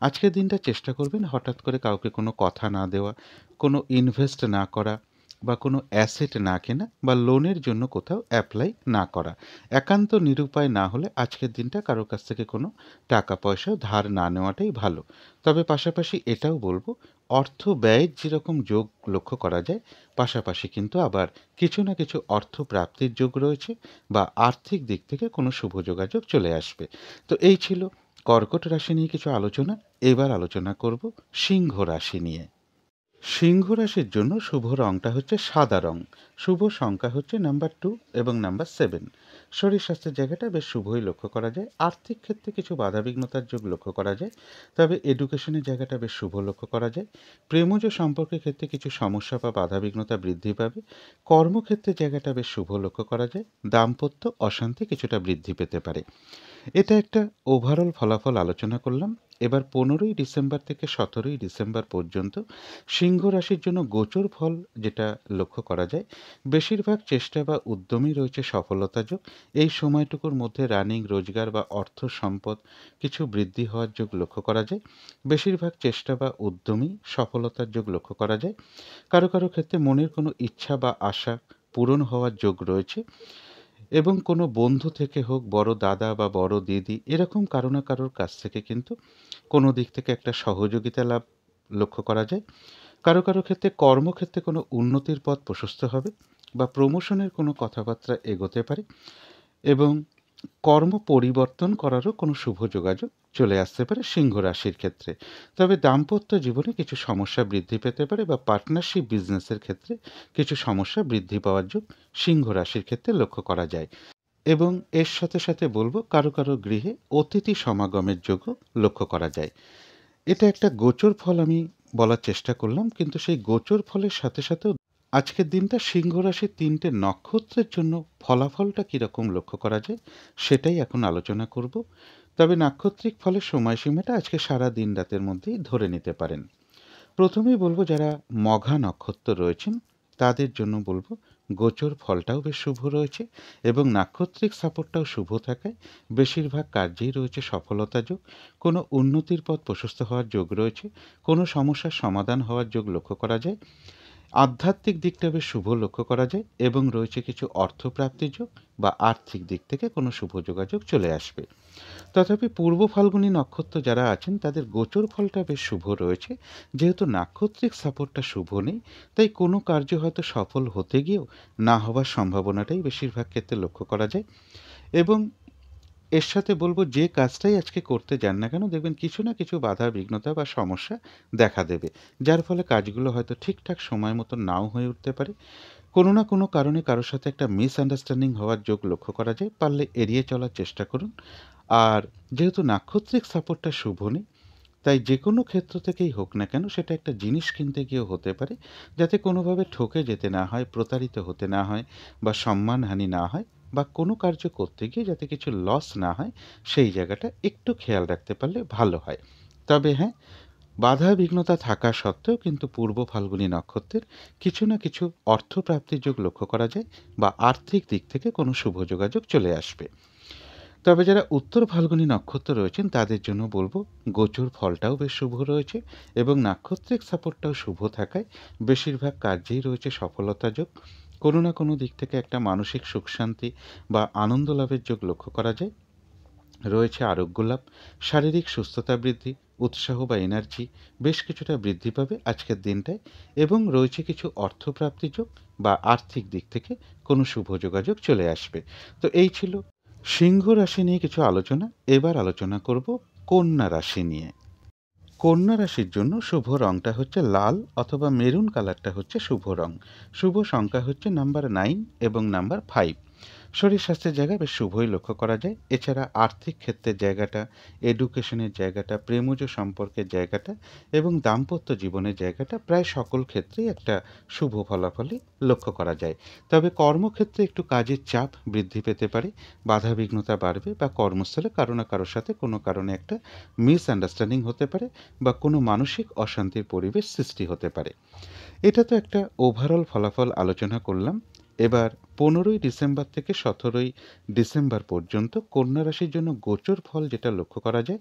আজকের দিনটা চেষ্টা করবেন হঠাৎ করে কাউকে কোনো কথা না দেওয়া, কোনো ইনভেস্ট না করা বা কোনো অ্যাসেট না কেনা বা লোনের জন্য কোথাও অ্যাপ্লাই না করা। একান্ত নিরুপায় না হলে আজকের দিনটা কারোর কাছ থেকে কোনো টাকা পয়সা ধার না নেওয়াটাই ভালো। তবে পাশাপাশি এটাও বলবো, অর্থ ব্যয়ের যেরকম যোগ লক্ষ্য করা যায়, পাশাপাশি কিন্তু আবার কিছু না কিছু অর্থ প্রাপ্তির যোগ রয়েছে বা আর্থিক দিক থেকে কোনো শুভ যোগাযোগ চলে আসবে। তো এই ছিল কর্কট রাশি নিয়ে কিছু আলোচনা। এবার আলোচনা করব সিংহ রাশি নিয়ে। সিংহ রাশির জন্য শুভ রংটা হচ্ছে সাদা রং, শুভ সংখ্যা হচ্ছে নাম্বার 2 এবং নাম্বার 7। শরীর স্বাস্থ্যের জায়গাটা বেশ শুভই লক্ষ্য করা যায়, আর্থিক ক্ষেত্রে কিছু বাধাবিঘ্নতার যোগ লক্ষ্য করা যায়, তবে এডুকেশনের জায়গাটা বেশ শুভ লক্ষ্য করা যায়। প্রেমজ সম্পর্কের ক্ষেত্রে কিছু সমস্যা বা বাধাবিঘ্নতা বৃদ্ধি পাবে, কর্মক্ষেত্রের জায়গাটা বেশ শুভ লক্ষ্য করা যায়, দাম্পত্য অশান্তি কিছুটা বৃদ্ধি পেতে পারে। এটা একটা ওভারঅল ফলাফল আলোচনা করলাম। এবার 15ই ডিসেম্বর থেকে 17ই ডিসেম্বর পর্যন্ত সিংহ রাশির জন্য গোচর ফল যেটা লক্ষ্য করা যায়, বেশিরভাগ চেষ্টা বা উদ্যমই রয়েছে সফলতা যোগ। এই সময়টুকুর মধ্যে রানিং রোজগার বা অর্থ সম্পদ কিছু বৃদ্ধি হওয়ার যোগ লক্ষ্য করা যায়। বেশিরভাগ চেষ্টা বা উদ্যমই সফলতার যোগ লক্ষ্য করা যায়। কারো কারো ক্ষেত্রে মনের কোনো ইচ্ছা বা আশা পূরণ হওয়ার যোগ রয়েছে, এবং কোনো বন্ধু থেকে হোক, বড় দাদা বা বড় দিদি, এরকম কারো না কারোর কাছ থেকে কিন্তু কোনো দিক থেকে একটা সহযোগিতা লাভ লক্ষ্য করা যায়। কারো কারো ক্ষেত্রে কর্মক্ষেত্রে কোনো উন্নতির পথ প্রশস্ত হবে বা প্রমোশনের কোনো কথাবার্তা এগোতে পারে, এবং কর্ম পরিবর্তন করারও কোনো শুভ যোগাযোগ চলে আসতে পারে সিংহ রাশির ক্ষেত্রে। তবে দাম্পত্য জীবনে কিছু সমস্যা বৃদ্ধি পেতে পারে বা পার্টনারশিপ বিজনেসের ক্ষেত্রে কিছু সমস্যা বৃদ্ধি পাওয়ার যোগ সিংহ রাশির ক্ষেত্রে লক্ষ্য করা যায়। এবং এর সাথে সাথে বলবো, কারো কারো গৃহে অতিথি সমাগমের যোগও লক্ষ্য করা যায়। এটা একটা গোচর ফল আমি বলার চেষ্টা করলাম, কিন্তু সেই গোচর ফলের সাথে সাথেও আজকের দিনটা সিংহ রাশির 3টে নক্ষত্রের জন্য ফলাফলটা কীরকম লক্ষ্য করা যায় সেটাই এখন আলোচনা করব। তবে নাক্ষত্রিক ফলের সময়সীমাটা আজকে সারা দিন রাতের মধ্যেই ধরে নিতে পারেন। প্রথমেই বলবো, যারা মঘা নক্ষত্র রয়েছেন তাদের জন্য বলবো, গোচর ফলটাও বেশ শুভ রয়েছে এবং নাক্ষত্রিক সাপোর্টটাও শুভ থাকায় বেশিরভাগ কার্যেই রয়েছে সফলতা যোগ, কোনো উন্নতির পথ প্রশস্ত হওয়ার যোগ রয়েছে, কোনো সমস্যার সমাধান হওয়ার যোগ লক্ষ্য করা যায়, আধ্যাত্মিক দিকটা বেশ শুভ লক্ষ্য করা যায়, এবং রয়েছে কিছু অর্থপ্রাপ্তির যোগ বা আর্থিক দিক থেকে কোনো শুভ যোগাযোগ চলে আসবে। তথাপি পূর্ব ফাল্গুনী নক্ষত্র যারা আছেন তাদের গোচর ফলটা বেশ শুভ রয়েছে। যেহেতু নাক্ষত্রিক সাপোর্টটা শুভ নেই, তাই কোনো কার্য হয়তো সফল হতে গিয়েও না হওয়ার সম্ভাবনাটাই বেশিরভাগ ক্ষেত্রে লক্ষ্য করা যায়। এবং এর সাথে বলব, যে কাজটাই আজকে করতে যান না কেন, দেখবেন কিছু না কিছু বাধা বিঘ্নতা বা সমস্যা দেখা দেবে, যার ফলে কাজগুলো হয়তো ঠিকঠাক সময় মতো নাও হয়ে উঠতে পারে। কোনো না কোনো কারণে কারোর সাথে একটা মিসআন্ডারস্ট্যান্ডিং হওয়ার যোগ লক্ষ্য করা যায়, পারলে এড়িয়ে চলার চেষ্টা করুন। আর যেহেতু নাক্ষত্রিক সাপোর্টটা শুভ নেই, তাই যে কোনো ক্ষেত্র থেকেই হোক না কেন সেটা একটা জিনিস কিনতে গিয়েও হতে পারে, যাতে কোনোভাবে ঠকে যেতে না হয়, প্রতারিত হতে না হয় বা সম্মানহানি না হয়, বা কোনো কার্য করতে গিয়ে যাতে কিছু লস না হয়, সেই জায়গাটা একটু খেয়াল রাখতে পারলে ভালো হয়। তবে হ্যাঁ, বাধা বিঘ্নতা থাকা সত্ত্বেও কিন্তু পূর্ব ফাল্গুনী নক্ষত্রের কিছু না কিছু অর্থপ্রাপ্তির যোগ লক্ষ্য করা যায় বা আর্থিক দিক থেকে কোনো শুভ যোগাযোগ চলে আসবে। তবে যারা উত্তর ফাল্গুনী নক্ষত্র রয়েছেন তাদের জন্য বলবো, গোচর ফলটাও বেশ শুভ রয়েছে এবং নাক্ষত্রিক সাপোর্টটাও শুভ থাকায় বেশিরভাগ কার্যেই রয়েছে সফলতা যোগ। কোনো না কোনো দিক থেকে একটা মানসিক সুখ শান্তি বা আনন্দ লাভের যোগ লক্ষ্য করা যায়। রয়েছে আরোগ্য লাভ, শারীরিক সুস্থতা বৃদ্ধি, উৎসাহ বা এনার্জি বেশ কিছুটা বৃদ্ধি পাবে আজকের দিনটায়, এবং রয়েছে কিছু অর্থপ্রাপ্তি যোগ বা আর্থিক দিক থেকে কোনো শুভ যোগাযোগ চলে আসবে। তো এই ছিল সিংহ রাশি নিয়ে কিছু আলোচনা। এবার আলোচনা করব কন্যা রাশি নিয়ে। কন্যা রাশির জন্য শুভ রংটা হচ্ছে লাল অথবা মেরুন কালারটা হচ্ছে শুভ রং। শুভ সংখ্যা হচ্ছে নাম্বার 9 এবং নাম্বার 5। শরীর স্বাস্থ্যের জায়গায় বেশ শুভই লক্ষ্য করা যায়। এছাড়া আর্থিক ক্ষেত্রের জায়গাটা, এডুকেশনের জায়গাটা, প্রেমজ সম্পর্কের জায়গাটা এবং দাম্পত্য জীবনের জায়গাটা প্রায় সকল ক্ষেত্রেই একটা শুভ ফলাফলই লক্ষ্য করা যায়। তবে কর্মক্ষেত্রে একটু কাজের চাপ বৃদ্ধি পেতে পারে, বাধাবিঘ্নতা বাড়বে বা কর্মস্থলে কারো না কারোর সাথে কোনো কারণে একটা মিসআন্ডারস্ট্যান্ডিং হতে পারে বা কোনো মানসিক অশান্তির পরিবেশ সৃষ্টি হতে পারে। এটা তো একটা ওভারঅল ফলাফল আলোচনা করলাম। এবার 15ই ডিসেম্বর থেকে 17ই ডিসেম্বর পর্যন্ত কন্যা রাশির জন্য গোচর ফল যেটা লক্ষ্য করা যায়,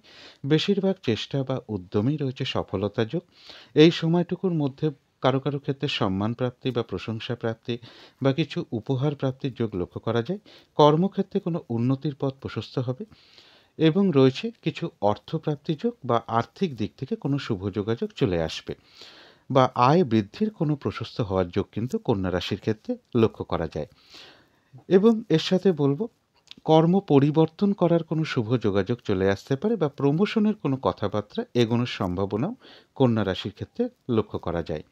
বেশিরভাগ চেষ্টা বা উদ্যমেই রয়েছে সফলতা যোগ। এই সময়টুকুর মধ্যে কারো কারো ক্ষেত্রে সম্মান প্রাপ্তি বা প্রশংসা প্রাপ্তি বা কিছু উপহার প্রাপ্তির যোগ লক্ষ্য করা যায়। কর্মক্ষেত্রে কোনো উন্নতির পথ প্রশস্ত হবে এবং রয়েছে কিছু অর্থপ্রাপ্তি যোগ বা আর্থিক দিক থেকে কোনো শুভ যোগাযোগ চলে আসবে বা আয় বৃদ্ধির কোনো প্রশস্ত হওয়ার যোগ কিন্তু কন্যা রাশির ক্ষেত্রে লক্ষ্য করা যায়। এবং এর সাথে বলব, কর্ম পরিবর্তন করার কোনো শুভ যোগাযোগ চলে আসতে পারে বা প্রমোশনের কোনো কথাবার্তা এগোনোর সম্ভাবনাও কন্যা রাশির ক্ষেত্রে লক্ষ্য করা যায়।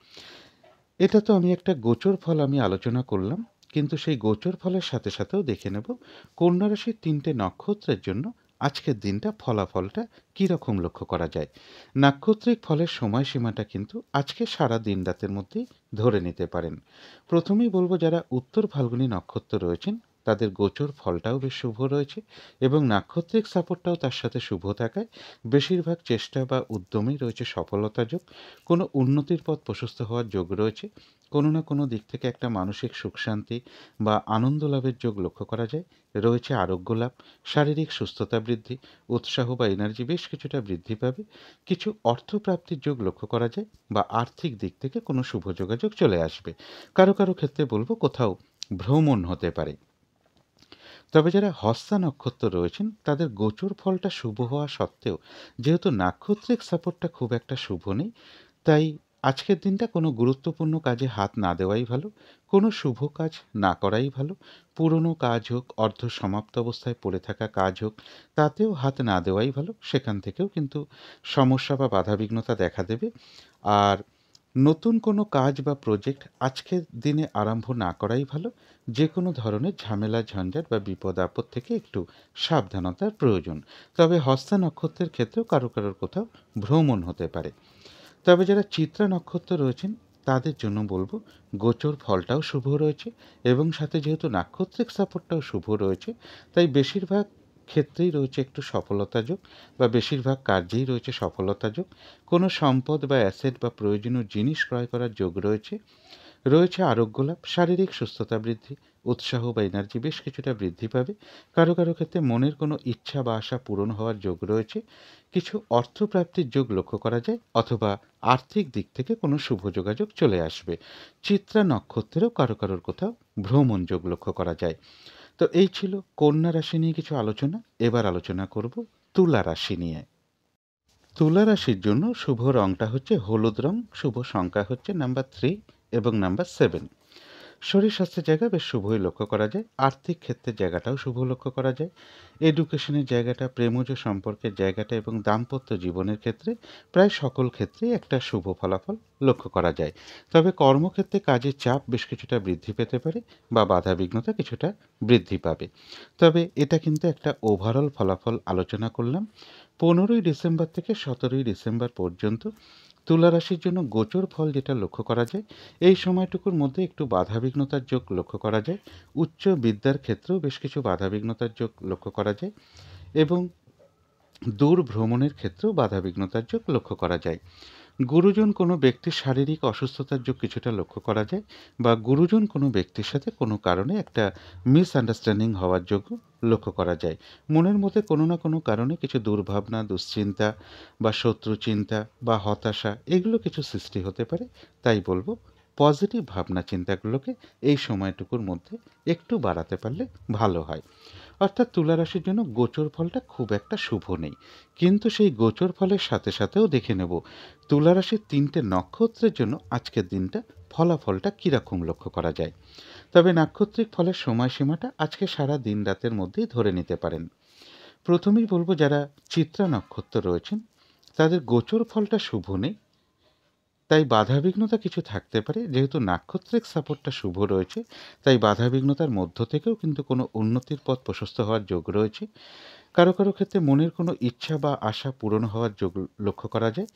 এটা তো আমি একটা গোচর ফল আমি আলোচনা করলাম, কিন্তু সেই গোচর ফলের সাথে সাথেও দেখে নেব কন্যা রাশির 3টে নক্ষত্রের জন্য আজকের দিনটা ফলাফলটা কীরকম লক্ষ্য করা যায়। নাক্ষত্রিক ফলের সময়সীমাটা কিন্তু আজকে সারা দিন রাতের মধ্যেই ধরে নিতে পারেন। প্রথমেই বলবো, যারা উত্তর ফাল্গুনী নক্ষত্র রয়েছেন তাদের গোচর ফলটাও বেশ শুভ রয়েছে এবং নাক্ষত্রিক সাপোর্টটাও তার সাথে শুভ থাকায় বেশিরভাগ চেষ্টা বা উদ্যমেই রয়েছে সফলতা যোগ। কোনো উন্নতির পথ প্রশস্ত হওয়ার যোগ রয়েছে। কোনো না কোনো দিক থেকে একটা মানসিক সুখ শান্তি বা আনন্দ লাভের যোগ লক্ষ্য করা যায়। রয়েছে আরোগ্য লাভ, শারীরিক সুস্থতা বৃদ্ধি, উৎসাহ বা এনার্জি বেশ কিছুটা বৃদ্ধি পাবে। কিছু অর্থপ্রাপ্তির যোগ লক্ষ্য করা যায় বা আর্থিক দিক থেকে কোনো শুভ যোগাযোগ চলে আসবে। কারো কারো ক্ষেত্রে বলবো কোথাও ভ্রমণ হতে পারে। তবে যারা হস্তা নক্ষত্র রয়েছেন তাদের গোচর ফলটা শুভ হওয়া সত্ত্বেও যেহেতু নাক্ষত্রিক সাপোর্টটা খুব একটা শুভ নেই, তাই আজকের দিনটা কোনো গুরুত্বপূর্ণ কাজে হাত না দেওয়াই ভালো, কোনো শুভ কাজ না করাই ভালো। পুরনো কাজ হোক, অর্ধ সমাপ্ত অবস্থায় পড়ে থাকা কাজ হোক, তাতেও হাত না দেওয়াই ভালো। সেখান থেকেও কিন্তু সমস্যা বা বাধাবিঘ্নতা দেখা দেবে। আর নতুন কোনো কাজ বা প্রজেক্ট আজকের দিনে আরম্ভ না করাই ভালো। যে কোনো ধরনের ঝামেলা ঝঞ্ঝাট বা বিপদ আপদ থেকে একটু সাবধানতার প্রয়োজন। তবে হস্তা নক্ষত্রের ক্ষেত্রেও কারো কারোর কোথাও ভ্রমণ হতে পারে। তবে যারা চিত্রা নক্ষত্র রয়েছেন তাদের জন্য বলবো, গোচর ফলটাও শুভ রয়েছে এবং সাথে যেহেতু নাক্ষত্রিক সাপোর্টটাও শুভ রয়েছে, তাই বেশিরভাগ ক্ষেত্রেই রয়েছে একটু সফলতা যোগ বা বেশিরভাগ কার্যেই রয়েছে সফলতা যোগ। কোনো সম্পদ বা অ্যাসেট বা প্রয়োজনীয় জিনিস ক্রয় করার যোগ রয়েছে। রয়েছে আরোগ্য লাভ, শারীরিক সুস্থতা বৃদ্ধি, উৎসাহ বা এনার্জি বেশ কিছুটা বৃদ্ধি পাবে। কারো কারো ক্ষেত্রে মনের কোনো ইচ্ছা বা আশা পূরণ হওয়ার যোগ রয়েছে। কিছু অর্থপ্রাপ্তির যোগ লক্ষ্য করা যায় অথবা আর্থিক দিক থেকে কোনো শুভ যোগাযোগ চলে আসবে। চিত্রা নক্ষত্রেও কারো কারোর কোথাও ভ্রমণ যোগ লক্ষ্য করা যায়। তো এই ছিল কন্যা রাশি নিয়ে কিছু আলোচনা। এবার আলোচনা করব তুলা রাশি নিয়ে। তুলা রাশির জন্য শুভ রংটা হচ্ছে হলুদ রং, শুভ সংখ্যা হচ্ছে নাম্বার 3 এবং নাম্বার 7। শরীর স্বাস্থ্যের জায়গা বেশ শুভই লক্ষ্য করা যায়। আর্থিক ক্ষেত্রের জায়গাটাও শুভ লক্ষ্য করা যায়। এডুকেশনের জায়গাটা, প্রেমজ সম্পর্কের জায়গাটা এবং দাম্পত্য জীবনের ক্ষেত্রে প্রায় সকল ক্ষেত্রেই একটা শুভ ফলাফল লক্ষ্য করা যায়। তবে কর্মক্ষেত্রে কাজের চাপ বেশ কিছুটা বৃদ্ধি পেতে পারে বা বাধাবিঘ্নতা কিছুটা বৃদ্ধি পাবে। তবে এটা কিন্তু একটা ওভারঅল ফলাফল আলোচনা করলাম। 15ই ডিসেম্বর থেকে 17ই ডিসেম্বর পর্যন্ত তুলা রাশির জন্য গোচর ফল যেটা লক্ষ্য করা যায়, এই সময়টুকুর মধ্যে একটু বাধাবিঘ্নতার যোগ লক্ষ্য করা যায়। উচ্চ বিদ্যার ক্ষেত্রেও বেশ কিছু বাধাবিঘ্নতার যোগ লক্ষ্য করা যায় এবং দূর ভ্রমণের ক্ষেত্রেও বাধাবিঘ্নতার যোগ লক্ষ্য করা যায়। গুরুজন কোনো ব্যক্তির শারীরিক অসুস্থতার যোগ কিছুটা লক্ষ্য করা যায় বা গুরুজন কোনো ব্যক্তির সাথে কোনো কারণে একটা মিসআন্ডারস্ট্যান্ডিং হওয়ার যোগও লক্ষ্য করা যায়। মনের মধ্যে কোনো না কোনো কারণে কিছু দুর্ভাবনা, দুশ্চিন্তা বা শত্রু চিন্তা বা হতাশা এগুলো কিছু সৃষ্টি হতে পারে। তাই বলবো, পজিটিভ ভাবনা চিন্তাগুলোকে এই সময়টুকুর মধ্যে একটু বাড়াতে পারলে ভালো হয়। অর্থাৎ তুলা রাশির জন্য গোচর ফলটা খুব একটা শুভ নেই, কিন্তু সেই গোচর ফলের সাথে সাথেও দেখে নেব তুলা রাশির 3টে নক্ষত্রের জন্য আজকের দিনটা ফলাফলটা কীরকম লক্ষ্য করা যায়। তবে নাক্ষত্রিক ফলের সময়সীমাটা আজকে সারা দিন রাতের মধ্যেই ধরে নিতে পারেন। প্রথমেই বলবো, যারা চিত্রা নক্ষত্র রয়েছেন তাদের গোচর ফলটা শুভ নেই, তাই বাধাবিঘ্নতা কিছু থাকতে পারে। যেহেতু নাক্ষত্রিক সাপোর্টটা শুভ রয়েছে, তাই বাধাবিঘ্নতার মধ্য থেকেও কিন্তু কোনো উন্নতির পথ প্রশস্ত হওয়ার যোগ রয়েছে। কারো কারো ক্ষেত্রে মনের কোনো ইচ্ছা বা আশা পূরণ হওয়ার যোগ লক্ষ্য করা যায়।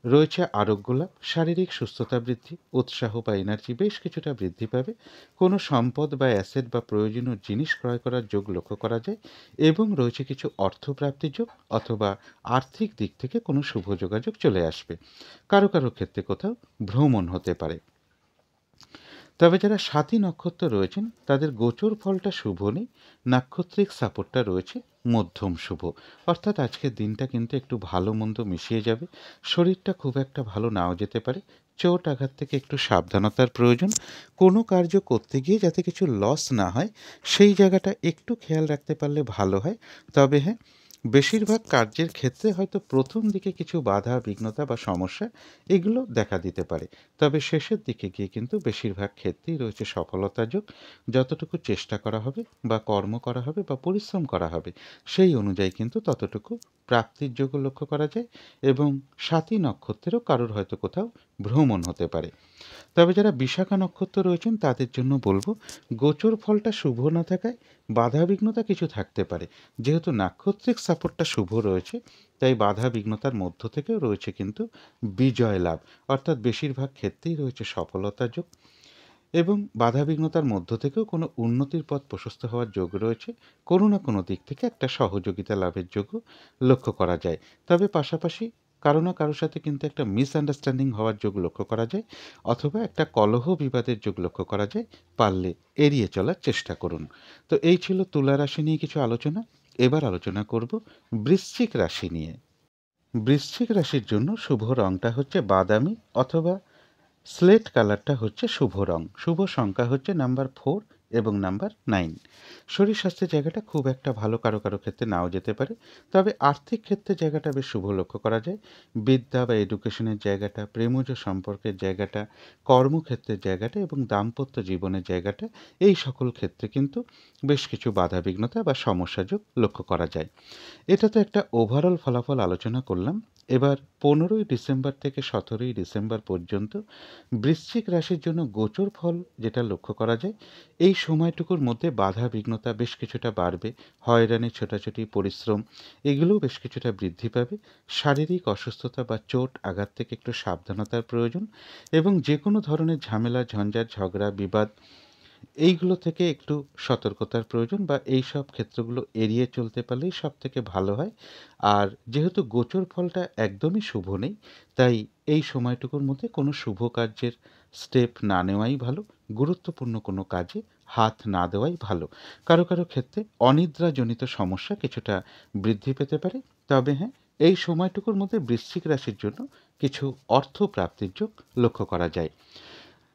রয়েছে আরোগ্য লাভ, শারীরিক সুস্থতা বৃদ্ধি, উৎসাহ বা এনার্জি বেশ কিছুটা বৃদ্ধি পাবে। কোনো সম্পদ বা অ্যাসেট বা প্রয়োজনীয় জিনিস ক্রয় করার যোগ লক্ষ্য করা যায়, এবং রয়েছে কিছু অর্থপ্রাপ্তির যোগ, অথবা আর্থিক দিক থেকে কোনো শুভ যোগাযোগ চলে আসবে। কারো কারো ক্ষেত্রে কোথাও ভ্রমণ হতে পারে। তবে যারা স্বাতী নক্ষত্র রয়েছেন তাদের গোচর ফলটা শুভ নেই, নাক্ষত্রিক সাপোর্টটা রয়েছে মধ্যম শুভ। অর্থাৎ আজকের দিনটা কিন্তু একটু ভালো মন্দ মিশিয়ে যাবে। শরীরটা খুব একটা ভালো নাও যেতে পারে, চোট আঘাত থেকে একটু সাবধানতার প্রয়োজন। কোনো কার্য করতে গিয়ে যাতে কিছু লস না হয় সেই জায়গাটা একটু খেয়াল রাখতে পারলে ভালো হয়। তবে হ্যাঁ, বেশিরভাগ কার্যের ক্ষেত্রে হয়তো প্রথম দিকে কিছু বাধা বিঘ্নতা বা সমস্যা এগুলো দেখা দিতে পারে, তবে শেষের দিকে গিয়ে কিন্তু বেশিরভাগ ক্ষেত্রেই রয়েছে সফলতার যোগ। যতটুকু চেষ্টা করা হবে বা কর্ম করা হবে বা পরিশ্রম করা হবে সেই অনুযায়ী কিন্তু ততটুকু প্রাপ্তির যোগও লক্ষ্য করা যায়। এবং স্বাতী নক্ষত্রেরও কারোর হয়তো কোথাও ভ্রমণ হতে পারে। তবে যারা বিশাখা নক্ষত্র রয়েছেন তাদের জন্য বলবো, গোচর ফলটা শুভ না থাকায় বাধা বিঘ্নতা কিছু থাকতে পারে। যেহেতু নাক্ষত্রিক সাপোর্টটা শুভ রয়েছে, তাই বাধা বিঘ্নতার মধ্য থেকেও রয়েছে কিন্তু বিজয় লাভ। অর্থাৎ বেশিরভাগ ক্ষেত্রেই রয়েছে সফলতার যোগ, এবং বাধা বিঘ্নতার মধ্য থেকেও কোনো উন্নতির পথ প্রশস্ত হওয়ার যোগ রয়েছে। কোনো না কোনো দিক থেকে একটা সহযোগিতা লাভের যোগও লক্ষ্য করা যায়। তবে পাশাপাশি কারো না কারোর সাথে কিন্তু একটা মিসআন্ডারস্ট্যান্ডিং হওয়ার যোগ লক্ষ্য করা যায়, অথবা একটা কলহ বিবাদের যোগ লক্ষ্য করা যায়। পারলে এড়িয়ে চলার চেষ্টা করুন। তো এই ছিল তুলা রাশি নিয়ে কিছু আলোচনা। এবার আলোচনা করব বৃশ্চিক রাশি নিয়ে। বৃশ্চিক রাশির জন্য শুভ রংটা হচ্ছে বাদামি অথবা স্লেট কালারটা হচ্ছে শুভ রং। শুভ সংখ্যা হচ্ছে নাম্বার 4 এবং নাম্বার 9। শরীর স্বাস্থ্যের জায়গাটা খুব একটা ভালো কারো কারো ক্ষেত্রে নাও যেতে পারে, তবে আর্থিক ক্ষেত্রে জায়গাটা বেশ শুভ লক্ষ্য করা যায়। বিদ্যা বা এডুকেশনের জায়গাটা, প্রেমজ সম্পর্কের জায়গাটা, কর্মক্ষেত্রের জায়গাটা এবং দাম্পত্য জীবনের জায়গাটা, এই সকল ক্ষেত্রে কিন্তু বেশ কিছু বাধা বিঘ্নতা বা সমস্যাযোগ লক্ষ্য করা যায়। এটা তো একটা ওভারঅল ফলাফল আলোচনা করলাম। এবার 15ই ডিসেম্বর থেকে 17ই ডিসেম্বর পর্যন্ত বৃশ্চিক রাশির জন্য গোচর ফল যেটা লক্ষ্য করা যায়, এই সময়টুকুর মধ্যে বাধা বিঘ্নতা বেশ কিছুটা বাড়বে। হয়রানি, ছোটাছুটি, পরিশ্রম এগুলোও বেশ কিছুটা বৃদ্ধি পাবে। শারীরিক অসুস্থতা বা চোট আঘাত থেকে একটু সাবধানতার প্রয়োজন, এবং যে কোনো ধরনের ঝামেলা, ঝঞ্ঝাট, ঝগড়া, বিবাদ এইগুলো থেকে একটু সতর্কতার প্রয়োজন, বা এই সব ক্ষেত্রগুলো এড়িয়ে চলতে পারলেই সব থেকে ভালো হয়। আর যেহেতু গোচর ফলটা একদমই শুভ নেই, তাই এই সময়টুকুর মধ্যে কোনো শুভ কার্যের স্টেপ না নেওয়াই ভালো। গুরুত্বপূর্ণ কোনো কাজে হাত না দেওয়াই ভালো। কারো কারো ক্ষেত্রে অনিদ্রাজনিত সমস্যা কিছুটা বৃদ্ধি পেতে পারে। তবে হ্যাঁ, এই সময়টুকুর মধ্যে বৃশ্চিক রাশির জন্য কিছু অর্থ প্রাপ্তির যোগ লক্ষ্য করা যায়।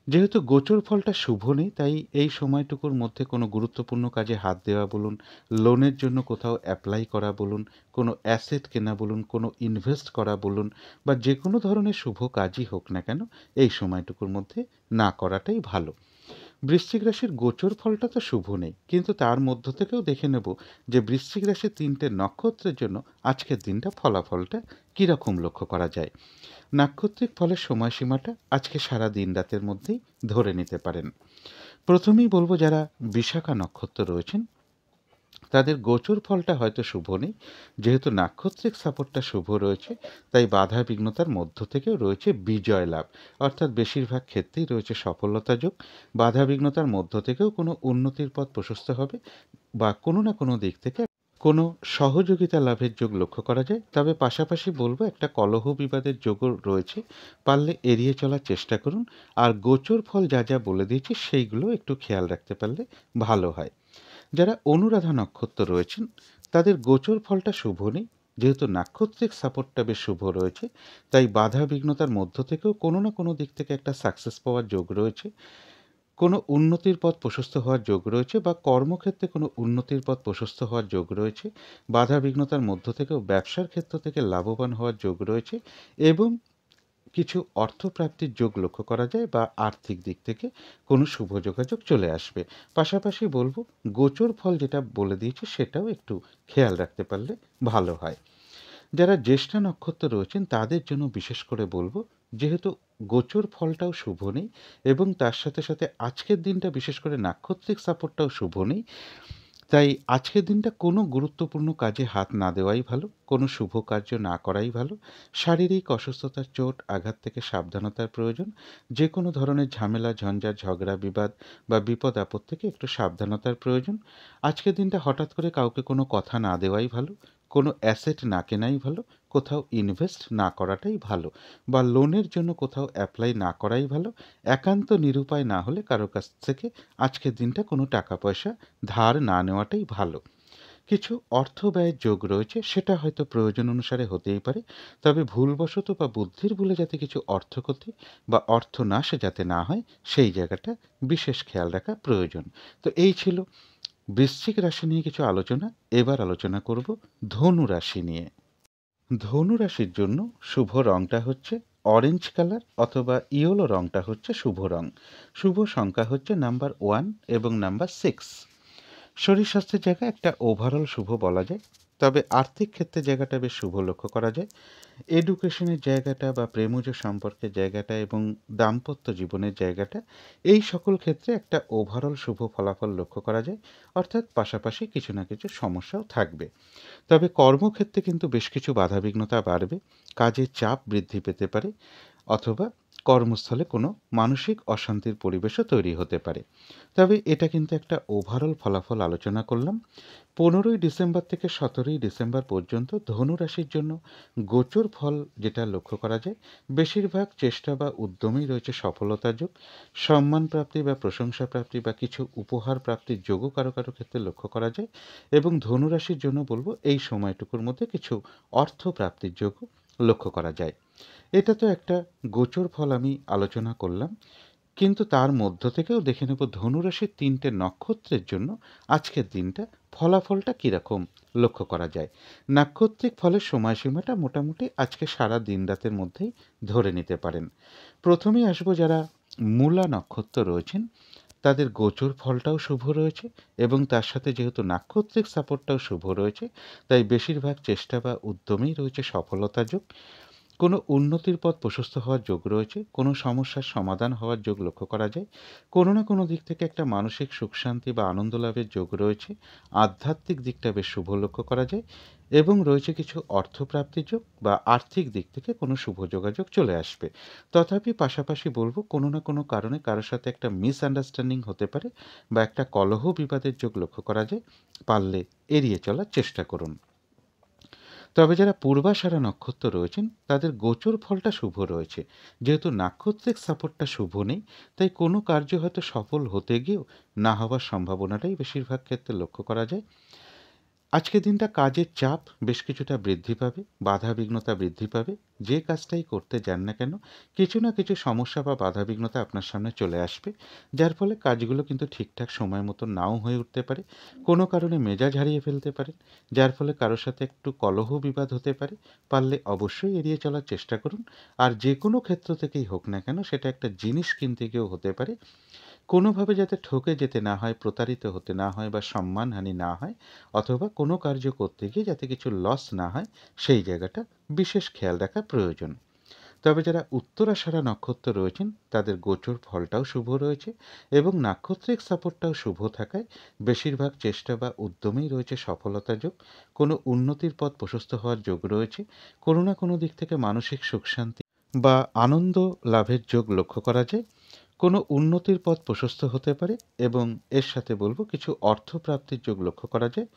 যেহেতু গোচর ফলটা শুভ নেই, তাই এই সময়টুকুর মধ্যে কোনো গুরুত্বপূর্ণ কাজে হাত দেওয়া বলুন, লোনের জন্য কোথাও অ্যাপ্লাই করা বলুন, কোনো অ্যাসেট কেনা বলুন, কোনো ইনভেস্ট করা বলুন, বা যে কোনো ধরনের শুভ কাজই হোক না কেন এই সময়টুকুর মধ্যে না করাটাই ভালো। বৃশ্চিক রাশির গোচর ফলটা তো শুভ নেই, কিন্তু তার মধ্য থেকেও দেখে নেব যে বৃশ্চিক রাশির 3টে নক্ষত্রের জন্য আজকের দিনটা ফলাফলটা কীরকম লক্ষ্য করা যায়। নাক্ষত্রিক ফলের সময়সীমাটা আজকে সারা দিন রাতের মধ্যেই ধরে নিতে পারেন। প্রথমেই বলবো, যারা বিশাখা নক্ষত্র রয়েছেন তাদের গোচর ফলটা হয়তো শুভ নেই। যেহেতু নাক্ষত্রিক সাপোর্টটা শুভ রয়েছে, তাই বাধা বিঘ্নতার মধ্য থেকেও রয়েছে বিজয় লাভ। অর্থাৎ বেশিরভাগ ক্ষেত্রেই রয়েছে সফলতা যোগ। বাধা বিঘ্নতার মধ্য থেকেও কোনো উন্নতির পথ প্রশস্ত হবে, বা কোনো না কোনো দিক থেকে কোনো সহযোগিতা লাভের যোগ লক্ষ্য করা যায়। তবে পাশাপাশি বলবো, একটা কলহ বিবাদের যোগও রয়েছে, পারলে এড়িয়ে চলার চেষ্টা করুন। আর গোচর ফল যা যা বলে দিয়েছি সেইগুলো একটু খেয়াল রাখতে পারলে ভালো হয়। যারা অনুরাধা নক্ষত্র রয়েছেন তাদের গোচর ফলটা শুভ নেই। যেহেতু নাক্ষত্রিক সাপোর্টটা বেশ শুভ রয়েছে, তাই বাধা বিঘ্নতার মধ্য থেকেও কোনো না কোনো দিক থেকে একটা সাকসেস পাওয়ার যোগ রয়েছে। কোনো উন্নতির পথ প্রশস্ত হওয়ার যোগ রয়েছে, বা কর্মক্ষেত্রে কোনো উন্নতির পথ প্রশস্ত হওয়ার যোগ রয়েছে। বাধা বিঘ্নতার মধ্য থেকেও ব্যবসার ক্ষেত্র থেকে লাভবান হওয়ার যোগ রয়েছে, এবং কিছু অর্থপ্রাপ্তির যোগ লক্ষ্য করা যায়, বা আর্থিক দিক থেকে কোনো শুভ যোগাযোগ চলে আসবে। পাশাপাশি বলবো, গোচর ফল যেটা বলে দিয়েছি সেটাও একটু খেয়াল রাখতে পারলে ভালো হয়। যারা জ্যেষ্ঠা নক্ষত্র রয়েছেন তাদের জন্য বিশেষ করে বলব, যেহেতু গোচর ফলটাও শুভ নেই এবং তার সাথে সাথে আজকের দিনটা বিশেষ করে নাক্ষত্রিক সাপোর্টটাও শুভ নেই, তাই আজকের দিনটা কোনো গুরুত্বপূর্ণ কাজে হাত না দেওয়াই ভালো, কোনো শুভ কার্য না করাই ভালো। শারীরিক অসুস্থতার, চোট আঘাত থেকে সাবধানতার প্রয়োজন। যে কোনো ধরনের ঝামেলা, ঝঞ্ঝাট, ঝগড়া, বিবাদ বা বিপদ আপদ থেকে একটু সাবধানতার প্রয়োজন। আজকের দিনটা হঠাৎ করে কাউকে কোনো কথা না দেওয়াই ভালো, কোনো অ্যাসেট না কেনাই ভালো, কোথাও ইনভেস্ট না করাটাই ভালো, বা লোনের জন্য কোথাও অ্যাপ্লাই না করাই ভালো। একান্ত নিরুপায় না হলে কারো কাছ থেকে আজকের দিনটা কোনো টাকা পয়সা ধার না নেওয়াটাই ভালো। কিছু অর্থ ব্যয়ের যোগ রয়েছে, সেটা হয়তো প্রয়োজন অনুসারে হতেই পারে, তবে ভুলবশত বা বুদ্ধির ভুলে যাতে কিছু অর্থক্ষতি বা অর্থনাশ যাতে না হয় সেই জায়গাটা বিশেষ খেয়াল রাখা প্রয়োজন। তো এই ছিল বৃশ্চিক রাশি নিয়ে কিছু আলোচনা। এবার আলোচনা করব ধনু রাশি নিয়ে। ধনু রাশির জন্য শুভ রংটা হচ্ছে অরেঞ্জ কালার অথবা ইয়েলো রংটা হচ্ছে শুভ রং। শুভ সংখ্যা হচ্ছে নাম্বার 1 এবং নাম্বার 6। শরীর স্বাস্থ্যের জায়গায় একটা ওভারঅল শুভ বলা যায়, তবে আর্থিক ক্ষেত্রে জায়গাটা বেশ শুভ লক্ষ্য করা যায়। এডুকেশনের জায়গাটা বা প্রেমজ সম্পর্কের জায়গাটা এবং দাম্পত্য জীবনের জায়গাটা, এই সকল ক্ষেত্রে একটা ওভারঅল শুভ ফলাফল লক্ষ্য করা যায়, অর্থাৎ পাশাপাশি কিছু না কিছু সমস্যাও থাকবে। তবে কর্মক্ষেত্রে কিন্তু বেশ কিছু বাধাবিঘ্নতা বাড়বে, কাজের চাপ বৃদ্ধি পেতে পারে, অথবা কর্মস্থলে কোনো মানসিক অশান্তির পরিবেশও তৈরি হতে পারে। তবে এটা কিন্তু একটা ওভারঅল ফলাফল আলোচনা করলাম। 15ই ডিসেম্বর থেকে 17ই ডিসেম্বর পর্যন্ত ধনু রাশির জন্য গোচর ফল যেটা লক্ষ্য করা যায়, বেশিরভাগ চেষ্টা বা উদ্যমেই রয়েছে সফলতার যোগ, সম্মান প্রাপ্তি বা প্রশংসা প্রাপ্তি বা কিছু উপহার প্রাপ্তির যোগও কারো কারো ক্ষেত্রে লক্ষ্য করা যায়। এবং ধনু রাশির জন্য বলবো এই সময়টুকুর মধ্যে কিছু অর্থ প্রাপ্তির যোগও লক্ষ্য করা যায়। এটা তো একটা গোচর ফল আমি আলোচনা করলাম, কিন্তু তার মধ্য থেকেও দেখে নেব ধনুরাশির 3টে নক্ষত্রের জন্য আজকের দিনটা ফলাফলটা কীরকম লক্ষ্য করা যায়। নাক্ষত্রিক ফলের সময়সীমাটা মোটামুটি আজকে সারা দিন রাতের মধ্যেই ধরে নিতে পারেন। প্রথমেই আসবো যারা মূলা নক্ষত্র রয়েছেন, তাদের গোচর ফলটাও শুভ রয়েছে এবং তার সাথে যেহেতু নাক্ষত্রিক সাপোর্টটাও শুভ রয়েছে, তাই বেশিরভাগ চেষ্টা বা উদ্যমেই রয়েছে সফলতা যোগ। কোনো উন্নতির পথ প্রশস্ত হওয়ার যোগ রয়েছে, কোনো সমস্যার সমাধান হওয়ার যোগ লক্ষ্য করা যায়, কোনো না কোনো দিক থেকে একটা মানসিক সুখ শান্তি বা আনন্দ লাভের যোগ রয়েছে, আধ্যাত্মিক দিকটা বেশ শুভ লক্ষ্য করা যায়, এবং রয়েছে কিছু অর্থপ্রাপ্তির যোগ বা আর্থিক দিক থেকে কোনো শুভ যোগাযোগ চলে আসবে। তথাপি পাশাপাশি বলবো কোনো না কোনো কারণে কারোর সাথে একটা মিসআন্ডারস্ট্যান্ডিং হতে পারে বা একটা কলহ বিবাদের যোগ লক্ষ্য করা যায়, পারলে এড়িয়ে চলার চেষ্টা করুন। তবে যারা পূর্বাষাঢ়া নক্ষত্র রয়েছেন তাদের গোচর ফলটা শুভ রয়েছে, যেহেতু নাক্ষত্রিক সাপোর্টটা শুভ নেই, তাই কোনো কার্য হয়তো সফল হতে গিয়েও না হওয়ার সম্ভাবনাটাই বেশিরভাগ ক্ষেত্রে লক্ষ্য করা যায়। আজকের দিনটা কাজের চাপ বেশ কিছুটা বৃদ্ধি পাবে, বাধাবিঘ্নতা বৃদ্ধি পাবে। যে কাজটাই করতে যান না কেন, কিছু না কিছু সমস্যা বা বাধাবিঘ্নতা আপনার সামনে চলে আসবে, যার ফলে কাজগুলো কিন্তু ঠিকঠাক সময় মতো নাও হয়ে উঠতে পারে। কোনো কারণে মেজাজ হারিয়ে ফেলতে পারেন, যার ফলে কারোর সাথে একটু কলহ বিবাদ হতে পারে। পারলে অবশ্যই এড়িয়ে চলার চেষ্টা করুন। আর যে কোনো ক্ষেত্র থেকেই হোক না কেন, সেটা একটা জিনিস কিনতে গিয়েও হতে পারে, কোনোভাবে যাতে ঠকে যেতে না হয়, প্রতারিত হতে না হয় বা সম্মানহানি না হয়, অথবা কোনো কার্য করতে গিয়ে যাতে কিছু লস না হয়, সেই জায়গাটা বিশেষ খেয়াল রাখা প্রয়োজন। তবে যারা উত্তরাষাঢ়া নক্ষত্র রয়েছেন তাদের গোচর ফলটাও শুভ রয়েছে এবং নাক্ষত্রিক সাপোর্টটাও শুভ থাকায় বেশিরভাগ চেষ্টা বা উদ্যমেই রয়েছে সফলতা যোগ, কোনো উন্নতির পথ প্রশস্ত হওয়ার যোগ রয়েছে, কোনো না কোনো দিক থেকে মানসিক সুখ শান্তি বা আনন্দ লাভের যোগ লক্ষ্য করা যায়, কোনো উন্নতির পথ প্রশস্ত হতে পারে এবং এর সাথে বলবো কিছু অর্থ প্রাপ্তির যোগ লক্ষ্য করা যায়,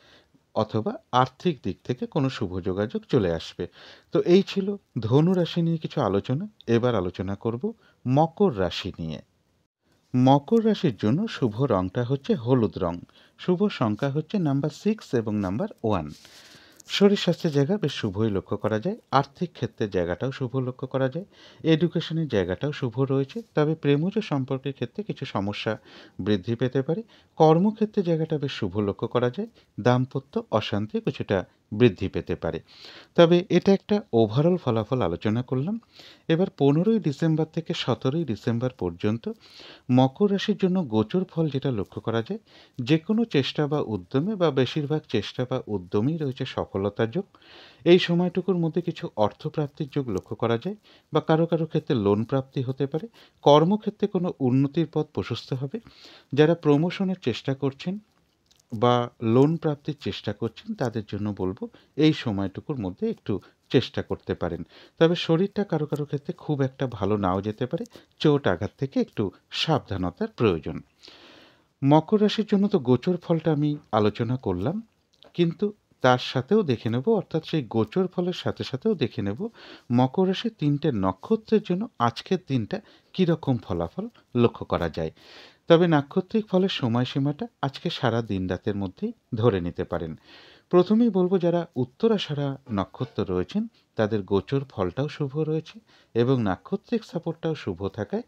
অথবা আর্থিক দিক থেকে কোনো শুভ যোগাযোগ চলে আসবে। তো এই ছিল ধনু রাশি নিয়ে কিছু আলোচনা। এবার আলোচনা করব মকর রাশি নিয়ে। মকর রাশির জন্য শুভ রংটা হচ্ছে হলুদ রং। শুভ সংখ্যা হচ্ছে নাম্বার 6 এবং নাম্বার 1। শরীর স্বাস্থ্যের জায়গা বেশ শুভই লক্ষ্য করা যায়, আর্থিক ক্ষেত্রের জায়গাটাও শুভ লক্ষ্য করা যায়, এডুকেশনের জায়গাটাও শুভ রয়েছে, তবে প্রেমজ সম্পর্কের ক্ষেত্রে কিছু সমস্যা বৃদ্ধি পেতে পারে। কর্মক্ষেত্রে জায়গাটা বেশ শুভ লক্ষ্য করা যায়, দাম্পত্য অশান্তি কিছুটা বৃদ্ধি পেতে পারে। তবে এটা একটা ওভারঅল ফলাফল আলোচনা করলাম। এবার 15ই ডিসেম্বর থেকে 17ই ডিসেম্বর পর্যন্ত মকর রাশির জন্য গোচর ফল যেটা লক্ষ্য করা যায়, যেকোনো চেষ্টা বা উদ্যমে বা বেশিরভাগ চেষ্টা বা উদ্যমেই রয়েছে সফলতার যোগ। এই সময়টুকুর মধ্যে কিছু অর্থপ্রাপ্তির যোগ লক্ষ্য করা যায় বা কারো ক্ষেত্রে লোন প্রাপ্তি হতে পারে। কর্মক্ষেত্রে কোনো উন্নতির পথ প্রশস্ত হবে। যারা প্রমোশনের চেষ্টা করছেন বা লোন প্রাপ্তির চেষ্টা করছেন তাদের জন্য বলব এই সময়টুকুর মধ্যে একটু চেষ্টা করতে পারেন। তবে শরীরটা কারো ক্ষেত্রে খুব একটা ভালো নাও যেতে পারে। চোট আঘাত থেকে একটু সাবধানতার প্রয়োজন। মকর রাশির জন্য তো গোচর ফলটা আমি আলোচনা করলাম, কিন্তু তার সাথেও দেখে নেব, অর্থাৎ সেই গোচর ফলের সাথেও দেখে নেব মকর রাশির 3টে নক্ষত্রের জন্য আজকের দিনটা কীরকম ফলাফল লক্ষ্য করা যায়। তবে নাক্ষত্রিক ফলের সময়সীমাটা আজকে সারা দিন রাতের মধ্যেই ধরে নিতে পারেন। প্রথমেই বলব যারা উত্তরাষাঢ়া নক্ষত্র রয়েছেন তাদের গোচর ফলটাও শুভ রয়েছে এবং নাক্ষত্রিক সাপোর্টটাও শুভ থাকায়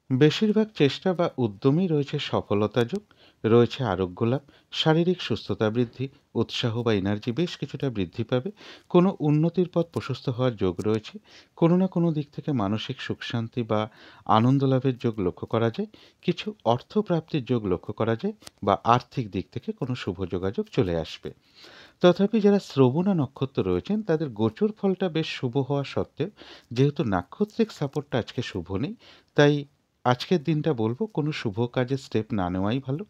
বেশিরভাগ চেষ্টা বা উদ্যমেই রয়েছে সফলতা যোগ, রয়েছে আরোগ্য লাভ, শারীরিক সুস্থতা বৃদ্ধি, উৎসাহ বা এনার্জি বেশ কিছুটা বৃদ্ধি পাবে। কোনো উন্নতির পথ প্রশস্ত হওয়ার যোগ রয়েছে। কোনো না কোনো দিক থেকে মানসিক সুখ শান্তি বা আনন্দ লাভের যোগ লক্ষ্য করা যায়। কিছু অর্থ প্রাপ্তির যোগ লক্ষ্য করা যায় বা আর্থিক দিক থেকে কোনো শুভ যোগাযোগ চলে আসবে। তথাপি যারা শ্রবণা নক্ষত্র রয়েছেন তাদের গোচর ফলটা বেশ শুভ হওয়া সত্ত্বেও যেহেতু নাক্ষত্রিক সাপোর্টটা আজকে শুভ নেই, তাই আজকের দিনটা বলবো কোনো শুভ কাজে স্টেপ না নেওয়াই ভালো।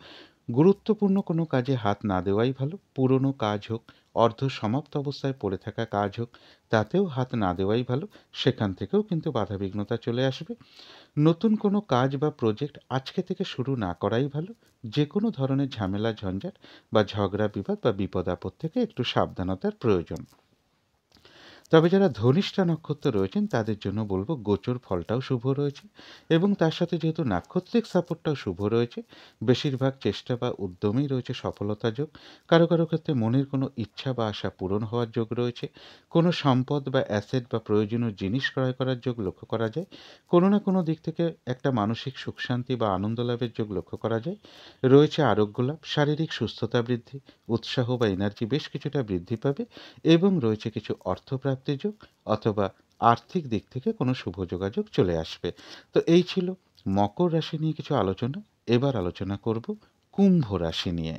গুরুত্বপূর্ণ কোনো কাজে হাত না দেওয়াই ভালো। পুরনো কাজ হোক, অর্ধ সমাপ্ত অবস্থায় পড়ে থাকা কাজ হোক, তাতেও হাত না দেওয়াই ভালো। সেখান থেকেও কিন্তু বাধাবিঘ্নতা চলে আসবে। নতুন কোনো কাজ বা প্রজেক্ট আজকে থেকে শুরু না করাই ভালো। যে কোনো ধরনের ঝামেলা ঝঞ্ঝাট বা ঝগড়া বিবাদ বা বিপদ আপদ থেকে একটু সাবধানতার প্রয়োজন। তবে যারা ধনিষ্ঠা নক্ষত্র রয়েছেন তাদের জন্য বলবো গোচর ফলটাও শুভ রয়েছে এবং তার সাথে যেহেতু নাক্ষত্রিক সাপোর্টটাও শুভ রয়েছে, বেশিরভাগ চেষ্টা বা উদ্যমেই রয়েছে সফলতা যোগ। কারো ক্ষেত্রে মনের কোনো ইচ্ছা বা আশা পূরণ হওয়ার যোগ রয়েছে। কোনো সম্পদ বা অ্যাসেট বা প্রয়োজনীয় জিনিস ক্রয় করার যোগ লক্ষ্য করা যায়। কোনো না কোনো দিক থেকে একটা মানসিক সুখ শান্তি বা আনন্দ লাভের যোগ লক্ষ্য করা যায়। রয়েছে আরোগ্য লাভ, শারীরিক সুস্থতা বৃদ্ধি, উৎসাহ বা এনার্জি বেশ কিছুটা বৃদ্ধি পাবে এবং রয়েছে কিছু অর্থপ্রাপ্তির যোগ অথবা আর্থিক দিক থেকে কোনো শুভ যোগাযোগ চলে আসবে। তো এই ছিল মকর রাশি নিয়ে কিছু আলোচনা। এবার আলোচনা করব কুম্ভ রাশি নিয়ে।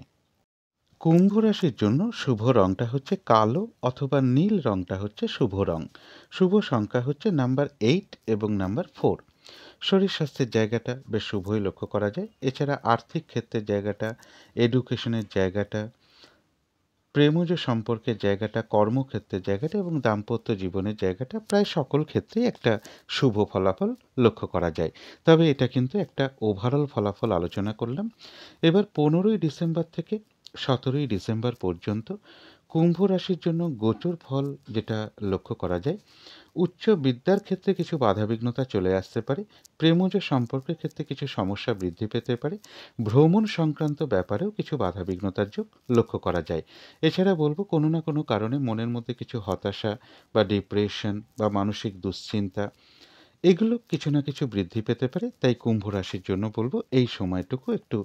কুম্ভ রাশির জন্য শুভ রংটা হচ্ছে কালো অথবা নীল রংটা হচ্ছে শুভ রং। শুভ সংখ্যা হচ্ছে নাম্বার 8 এবং নাম্বার 4। শরীর স্বাস্থ্যের জায়গাটা বেশ শুভই লক্ষ্য করা যায়। এছাড়া আর্থিক ক্ষেত্রের জায়গাটা, এডুকেশনের জায়গাটা, প্রেমজ সম্পর্কের জায়গাটা, কর্মক্ষেত্রের জায়গাটা এবং দাম্পত্য জীবনের জায়গাটা প্রায় সকল ক্ষেত্রেই একটা শুভ ফলাফল লক্ষ্য করা যায়। তবে এটা কিন্তু একটা ওভারঅল ফলাফল আলোচনা করলাম। এবার 15ই ডিসেম্বর থেকে 17ই ডিসেম্বর পর্যন্ত কুম্ভ রাশির জন্য গোচর ফল যেটা লক্ষ্য করা যায়, উচ্চ বিদ্যার ক্ষেত্রে কিছু বাধাবিঘ্নতা চলে আসতে পারে। প্রেমজ সম্পর্কের ক্ষেত্রে কিছু সমস্যা বৃদ্ধি পেতে পারে। ভ্রমণ সংক্রান্ত ব্যাপারেও কিছু বাধাবিঘ্নতার যোগ লক্ষ্য করা যায়। এছাড়া বলব কোনো না কোনো কারণে মনের মধ্যে কিছু হতাশা বা ডিপ্রেশন বা মানসিক দুশ্চিন্তা এগুলো কিছু না কিছু বৃদ্ধি পেতে পারে। তাই কুম্ভ রাশির জন্য বলব এই সময়টুকু একটু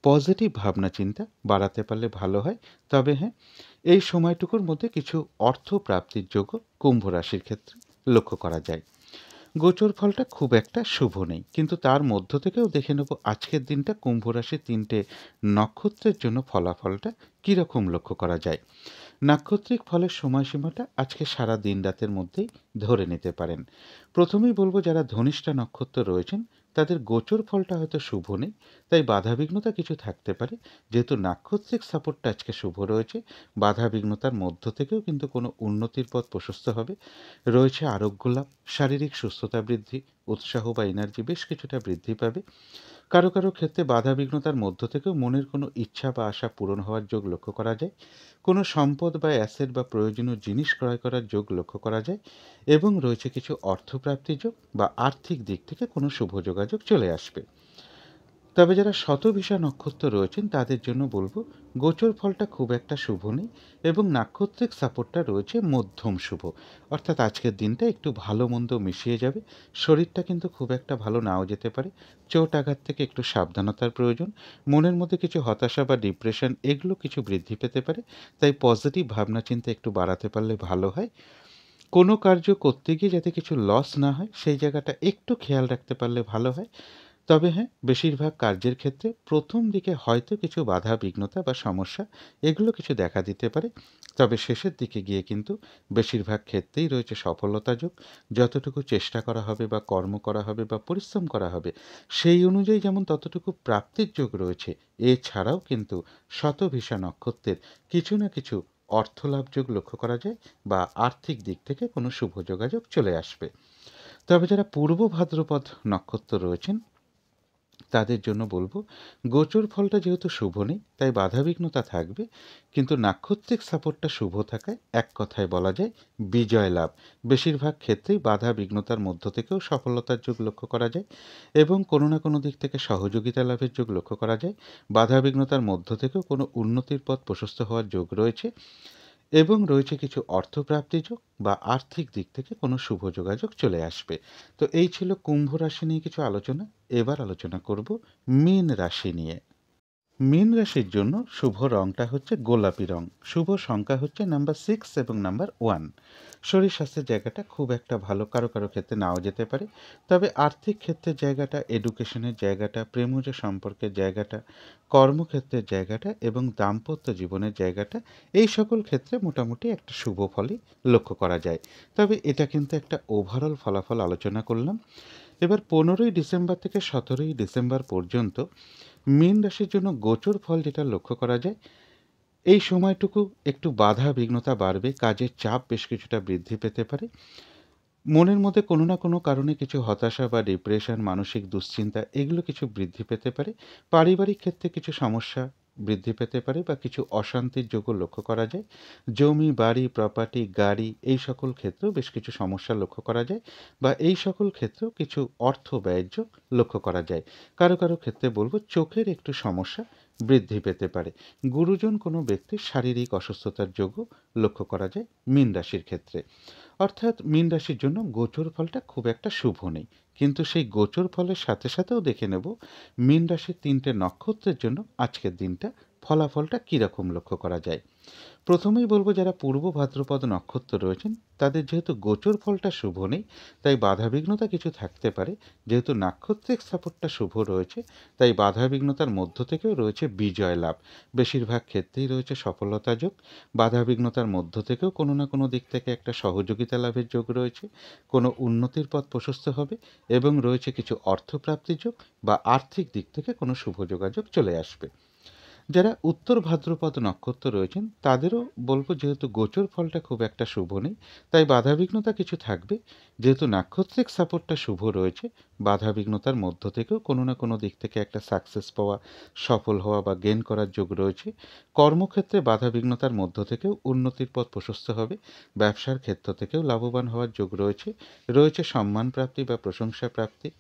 পজিটিভ ভাবনা চিন্তা বাড়াতে পারলে ভালো হয়। তবে হ্যাঁ, এই সময়টুকুর মধ্যে কিছু অর্থ প্রাপ্তির যোগও কুম্ভ রাশির ক্ষেত্রে লক্ষ্য করা যায়। গোচর ফলটা খুব একটা শুভ নেই, কিন্তু তার মধ্য থেকেও দেখে নেব আজকের দিনটা কুম্ভ রাশির 3টে নক্ষত্রের জন্য ফলাফলটা কীরকম লক্ষ্য করা যায়। নাক্ষত্রিক ফলের সময়সীমাটা আজকে সারা দিন রাতের মধ্যেই ধরে নিতে পারেন। প্রথমেই বলবো যারা ধনিষ্ঠা নক্ষত্র রয়েছেন তাদের গোচর ফলটা হয়তো শুভ নেই, তাই বাধাবিঘ্নতা কিছু থাকতে পারে। যেহেতু নাক্ষত্রিক সাপোর্টটা আজকে শুভ রয়েছে, বাধাবিঘ্নতার মধ্য থেকেও কিন্তু কোনো উন্নতির পথ প্রশস্ত হবে। রয়েছে আরোগ্য লাভ, শারীরিক সুস্থতা বৃদ্ধি, উৎসাহ বা এনার্জি বেশ কিছুটা বৃদ্ধি পাবে। কারো ক্ষেত্রে বাধাবিঘ্নতার মধ্য থেকেও মনের কোনো ইচ্ছা বা আশা পূরণ হওয়ার যোগ লক্ষ্য করা যায়। কোনো সম্পদ বা অ্যাসেট বা প্রয়োজনীয় জিনিস ক্রয় করার যোগ লক্ষ্য করা যায় এবং রয়েছে কিছু অর্থপ্রাপ্তির যোগ বা আর্থিক দিক থেকে কোনো শুভ যোগাযোগ চলে আসবে। তবে যারা শতভিষা নক্ষত্র রয়েছেন তাদের জন্য বলবো গোচর ফলটা খুব একটা শুভ নেই এবং নাক্ষত্রিক সাপোর্টটা রয়েছে মধ্যম শুভ। অর্থাৎ আজকের দিনটা একটু ভালো মন্দ মিশিয়ে যাবে। শরীরটা কিন্তু খুব একটা ভালো নাও যেতে পারে। চোট আঘাত থেকে একটু সাবধানতার প্রয়োজন। মনের মধ্যে কিছু হতাশা বা ডিপ্রেশন এগুলো কিছু বৃদ্ধি পেতে পারে। তাই পজিটিভ ভাবনা চিন্তা একটু বাড়াতে পারলে ভালো হয়। কোনো কার্য করতে গিয়ে যাতে কিছু লস না হয় সেই জায়গাটা একটু খেয়াল রাখতে পারলে ভালো হয়। তবে হ্যাঁ, বেশিরভাগ কার্যের ক্ষেত্রে প্রথম দিকে হয়তো কিছু বাধা বিঘ্নতা বা সমস্যা এগুলো কিছু দেখা দিতে পারে। তবে শেষের দিকে গিয়ে কিন্তু বেশিরভাগ ক্ষেত্রেই রয়েছে সফলতা যোগ। যতটুকু চেষ্টা করা হবে বা কর্ম করা হবে বা পরিশ্রম করা হবে সেই অনুযায়ী যেমন ততটুকু প্রাপ্তির যোগ রয়েছে, এছাড়াও কিন্তু শতভিষা নক্ষত্রের কিছু না কিছু অর্থলাভ যোগ লক্ষ্য করা যায় বা আর্থিক দিক থেকে কোনো শুভ যোগাযোগ চলে আসবে। তবে যারা পূর্ব ভাদ্রপদ নক্ষত্র রয়েছেন তাদের জন্য বলবো গোচর ফলটা যেহেতু শুভ নেই তাই বাধাবিঘ্নতা থাকবে, কিন্তু নাক্ষত্রিক সাপোর্টটা শুভ থাকায় এক কথায় বলা যায় বিজয় লাভ। বেশিরভাগ ক্ষেত্রেই বাধা বিঘ্নতার মধ্য থেকেও সফলতার যোগ লক্ষ্য করা যায় এবং কোনো না কোনো দিক থেকে সহযোগিতা লাভের যোগ লক্ষ্য করা যায়। বাধা বিঘ্নতার মধ্য থেকেও কোনো উন্নতির পথ প্রশস্ত হওয়ার যোগ রয়েছে এবং রয়েছে কিছু অর্থপ্রাপ্তি যোগ বা আর্থিক দিক থেকে কোনো শুভ যোগাযোগ চলে আসবে। তো এই ছিল কুম্ভ রাশি নিয়ে কিছু আলোচনা। এবার আলোচনা করব মীন রাশি নিয়ে। মীন রাশির জন্য শুভ রংটা হচ্ছে গোলাপি রং। শুভ সংখ্যা হচ্ছে নাম্বার 6 এবং নাম্বার 1। শরীর স্বাস্থ্যের জায়গাটা খুব একটা ভালো, কারো কারো ক্ষেত্রে নাও যেতে পারে। তবে আর্থিক ক্ষেত্রের জায়গাটা, এডুকেশনের জায়গাটা, প্রেমজ সম্পর্কের জায়গাটা, কর্মক্ষেত্রের জায়গাটা এবং দাম্পত্য জীবনের জায়গাটা, এই সকল ক্ষেত্রে মোটামুটি একটা শুভ ফলই লক্ষ্য করা যায়। তবে এটা কিন্তু একটা ওভারঅল ফলাফল আলোচনা করলাম। এবার 15ই ডিসেম্বর থেকে 17ই ডিসেম্বর পর্যন্ত মীন রাশির জন্য গোচর ফল যেটা লক্ষ্য করা যায়, এই সময়টুকু একটু বাধা বিঘ্নতা বাড়বে, কাজের চাপ বেশ কিছুটা বৃদ্ধি পেতে পারে। মনের মধ্যে কোনো না কোনো কারণে কিছু হতাশা বা ডিপ্রেশন, মানসিক দুশ্চিন্তা এগুলো কিছু বৃদ্ধি পেতে পারে। পারিবারিক ক্ষেত্রে কিছু সমস্যা বৃদ্ধি পেতে পারে বা কিছু অশান্তির যোগও লক্ষ্য করা যায়। জমি, বাড়ি, প্রপার্টি, গাড়ি এই সকল ক্ষেত্রেও বেশ কিছু সমস্যা লক্ষ্য করা যায় বা এই সকল ক্ষেত্রেও কিছু অর্থ ব্যয়ের যোগ লক্ষ্য করা যায়। কারো কারো ক্ষেত্রে বলব চোখের একটু সমস্যা বৃদ্ধি পেতে পারে। গুরুজন কোনো ব্যক্তির শারীরিক অসুস্থতার যোগও লক্ষ্য করা যায় মীন রাশির ক্ষেত্রে। অর্থাৎ মীন রাশির জন্য গোচর ফলটা খুব একটা শুভ নেই, কিন্তু সেই গোচর ফলের সাথে সাথেও দেখে নেব মীন রাশির 3টে নক্ষত্রের জন্য আজকের দিনটা ফলাফলটা কীরকম লক্ষ্য করা যায়। প্রথমেই বলবো যারা পূর্ব ভাদ্রপদ নক্ষত্র রয়েছেন তাদের যেহেতু গোচর ফলটা শুভ নেই তাই বাধাবিঘ্নতা কিছু থাকতে পারে। যেহেতু নাক্ষত্রিক সাপোর্টটা শুভ রয়েছে তাই বাধাবিঘ্নতার মধ্য থেকেও রয়েছে বিজয় লাভ। বেশিরভাগ ক্ষেত্রেই রয়েছে সফলতা যোগ। বাধাবিঘ্নতার মধ্য থেকেও কোনো না কোনো দিক থেকে একটা সহযোগিতা লাভের যোগ রয়েছে, কোনো উন্নতির পথ প্রশস্ত হবে এবং রয়েছে কিছু অর্থপ্রাপ্তির যোগ বা আর্থিক দিক থেকে কোনো শুভ যোগাযোগ চলে আসবে। যারা উত্তর ভাদ্রপদ নক্ষত্র রয়েছেন তাদেরও বলবো যেহেতু গোচর ফলটা খুব একটা শুভ নেই তাই বাধাবিঘ্নতা কিছু থাকবে। যেহেতু নাক্ষত্রিক সাপোর্টটা শুভ রয়েছে, বাধাবিঘ্নতার মধ্য থেকেও কোনো না কোনো দিক থেকে একটা সাকসেস পাওয়া, সফল হওয়া বা গেইন করার যোগ রয়েছে। কর্মক্ষেত্রে বাধাবিঘ্নতার মধ্য থেকেও উন্নতির পথ প্রশস্ত হবে। ব্যবসার ক্ষেত্র থেকেও লাভবান হওয়ার যোগ রয়েছে। রয়েছে সম্মান প্রাপ্তি বা প্রশংসা প্রাপ্তি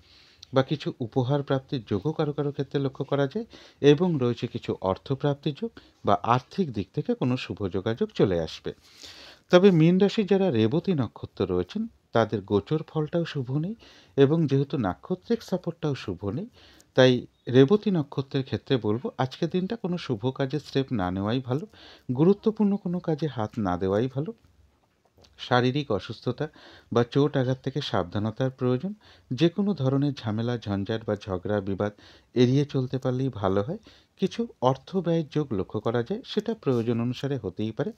বা কিছু উপহার প্রাপ্তির যোগও কারো কারো ক্ষেত্রে লক্ষ্য করা যায় এবং রয়েছে কিছু অর্থপ্রাপ্তির যোগ বা আর্থিক দিক থেকে কোনো শুভ যোগাযোগ চলে আসবে। তবে মীন রাশির যারা রেবতী নক্ষত্র রয়েছেন তাদের গোচর ফলটাও শুভ নেই এবং যেহেতু নাক্ষত্রিক সাপোর্টটাও শুভ নেই তাই রেবতী নক্ষত্রের ক্ষেত্রে বলবো আজকের দিনটা কোনো শুভ কাজে স্টেপ না নেওয়াই ভালো। গুরুত্বপূর্ণ কোনো কাজে হাত না দেওয়াই ভালো। শারীরিক অসুস্থতা বা চোট আঘাত থেকে সাবধানতার প্রয়োজন। যে কোনো ধরনের ঝামেলা, ঝঞ্ঝাট বা ঝগড়া বিবাদ এড়িয়ে চলতে পারলেই ভালো হয়। কিছু অর্থ ব্যয়ের যোগ লক্ষ্য করা যায়, সেটা প্রয়োজন অনুসারে হতেই পারে।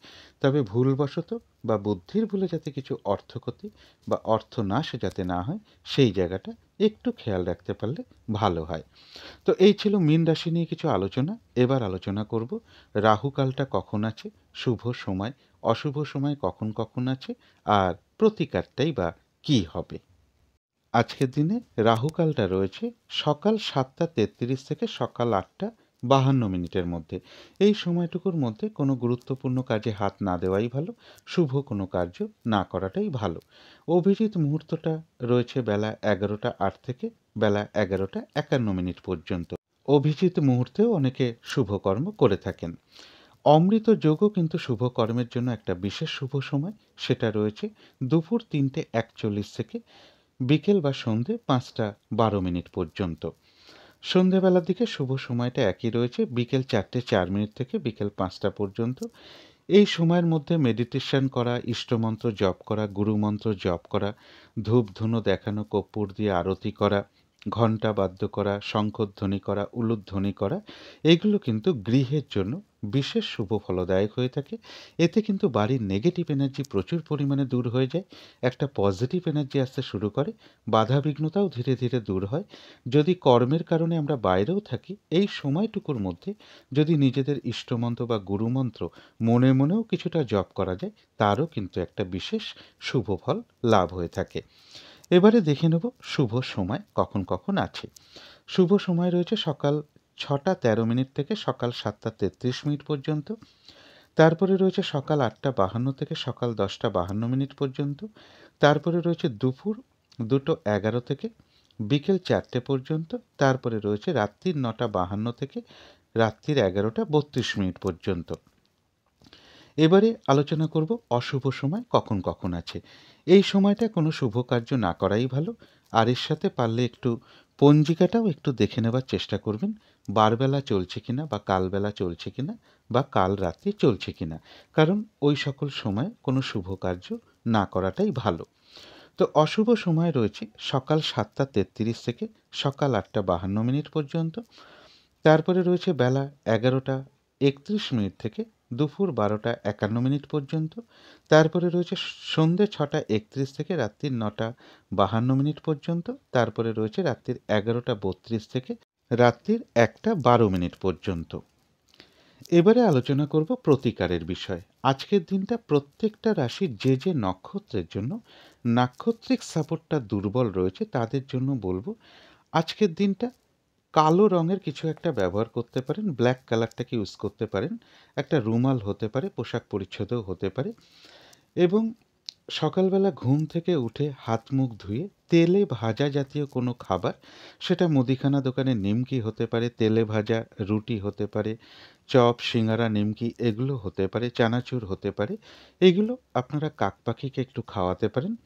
তবে ভুলবশত বা বুদ্ধির ভুলে যাতে কিছু অর্থক্ষতি বা অর্থনাশ যাতে না হয় সেই জায়গাটা একটু খেয়াল রাখতে পারলে ভালো হয়। তো এই ছিল মীন রাশি নিয়ে কিছু আলোচনা। এবার আলোচনা করব রাহুকালটা কখন আছে, শুভ সময়, অশুভ সময় কখন কখন আছে আর প্রতিকারটাই বা কী হবে। আজকের দিনে রাহুকালটা রয়েছে সকাল 7টা 33 থেকে সকাল 8টা 52 মধ্যে। এই সময়টুকুর মধ্যে কোনো গুরুত্বপূর্ণ কাজে হাত না দেওয়াই ভালো। শুভ কোনো কার্য না করাটাই ভালো। অভিজিৎ মুহূর্তটা রয়েছে বেলা 11টা 8 থেকে বেলা 11টা 51 পর্যন্ত। অভিজিৎ মুহূর্তেও অনেকে শুভকর্ম করে থাকেন। অমৃত যোগও কিন্তু শুভ কর্মের জন্য একটা বিশেষ শুভ সময়। সেটা রয়েছে দুপুর ৩:৪১ থেকে বিকেল বা সন্ধে ৫:১২ পর্যন্ত। সন্ধেবেলার দিকে শুভ সময়টা একই রয়েছে, বিকেল ৪:০৪ থেকে বিকেল ৫টা পর্যন্ত। এই সময়ের মধ্যে মেডিটেশন করা, ইষ্টমন্ত্র জপ করা, গুরুমন্ত্র জপ করা, ধূপ-ধুনো দেখানো, কর্পূর দিয়ে আরতি করা, ঘণ্টা বাদ্য করা, শঙ্খধ্বনি করা, উলুধ্বনি করা, এগুলো কিন্তু গৃহের জন্য বিশেষ শুভ ফলদায়ক হয়ে থাকে। এতে কিন্তু বাড়ির নেগেটিভ এনার্জি প্রচুর পরিমাণে দূর হয়ে যায়, একটা পজিটিভ এনার্জি আসতে শুরু করে, বাধাবিঘ্নতাও ধীরে ধীরে দূর হয়। যদি কর্মের কারণে আমরা বাইরেও থাকি, এই সময়টুকুর মধ্যে যদি নিজেদের ইষ্টমন্ত্র বা গুরুমন্ত্র মনে মনেও কিছুটা জপ করা যায়, তারও কিন্তু একটা বিশেষ শুভ ফল লাভ হয়ে থাকে। এবারে দেখে নেব শুভ সময় কখন কখন আছে। শুভ সময় রয়েছে সকাল ৬:১৩ থেকে সকাল ৭:৩৩ পর্যন্ত। তারপরে রয়েছে সকাল ৮:৫২ থেকে সকাল ১০:৫২ পর্যন্ত। তারপরে রয়েছে দুপুর ২:১১ থেকে বিকেল ৪টে পর্যন্ত। তারপরে রয়েছে রাত্রির ৯:৫২ থেকে রাত্রির ১১:৩২ পর্যন্ত। এবারে আলোচনা করব অশুভ সময় কখন কখন আছে। এই সময়টা কোনো শুভ কার্য না করাই ভালো। আর এর সাথে পারলে একটু পঞ্জিকাটাও একটু দেখে নেবার চেষ্টা করবেন, বারবেলা চলছে কিনা বা কালবেলা চলছে কিনা বা কাল রাত্রি চলছে কিনা, কারণ ওই সকল সময় কোনো শুভ কার্য না করাটাই ভালো। তো অশুভ সময় রয়েছে সকাল ৭:৩৩ থেকে সকাল ৮:৫২ পর্যন্ত। তারপরে রয়েছে বেলা ১১:৩১ থেকে দুপুর ১২:৫১ পর্যন্ত। তারপরে রয়েছে সন্ধে ৬:৩১ থেকে রাত্রির ৯:৫২ পর্যন্ত। তারপরে রয়েছে রাত্রির ১১:৩২ থেকে রাত্রির ১:১২ পর্যন্ত। এবারে আলোচনা করব প্রতিকারের বিষয়। আজকের দিনটা প্রত্যেকটা রাশির যে যে নক্ষত্রের জন্য নাক্ষত্রিক সাপোর্টটা দুর্বল রয়েছে তাদের জন্য বলবো, আজকের দিনটা কালো রঙের কিছু একটা ব্যবহার করতে পারেন, ব্ল্যাক কালারটাকে ইউজ করতে পারেন। একটা রুমাল হতে পারে, পোশাক পরিচ্ছদও হতে পারে। এবং সকালবেলা ঘুম থেকে উঠে হাত মুখ ধুয়ে তেলে ভাজা জাতীয় কোনো খাবার, সেটা মুদিখানা দোকানে নিমকি হতে পারে, তেলে ভাজা রুটি হতে পারে, চপ, সিঙ্গারা, নিমকি এগুলো হতে পারে, চানাচুর হতে পারে, এগুলো আপনারা কাকপাখিকে একটু খাওয়াতে পারেন।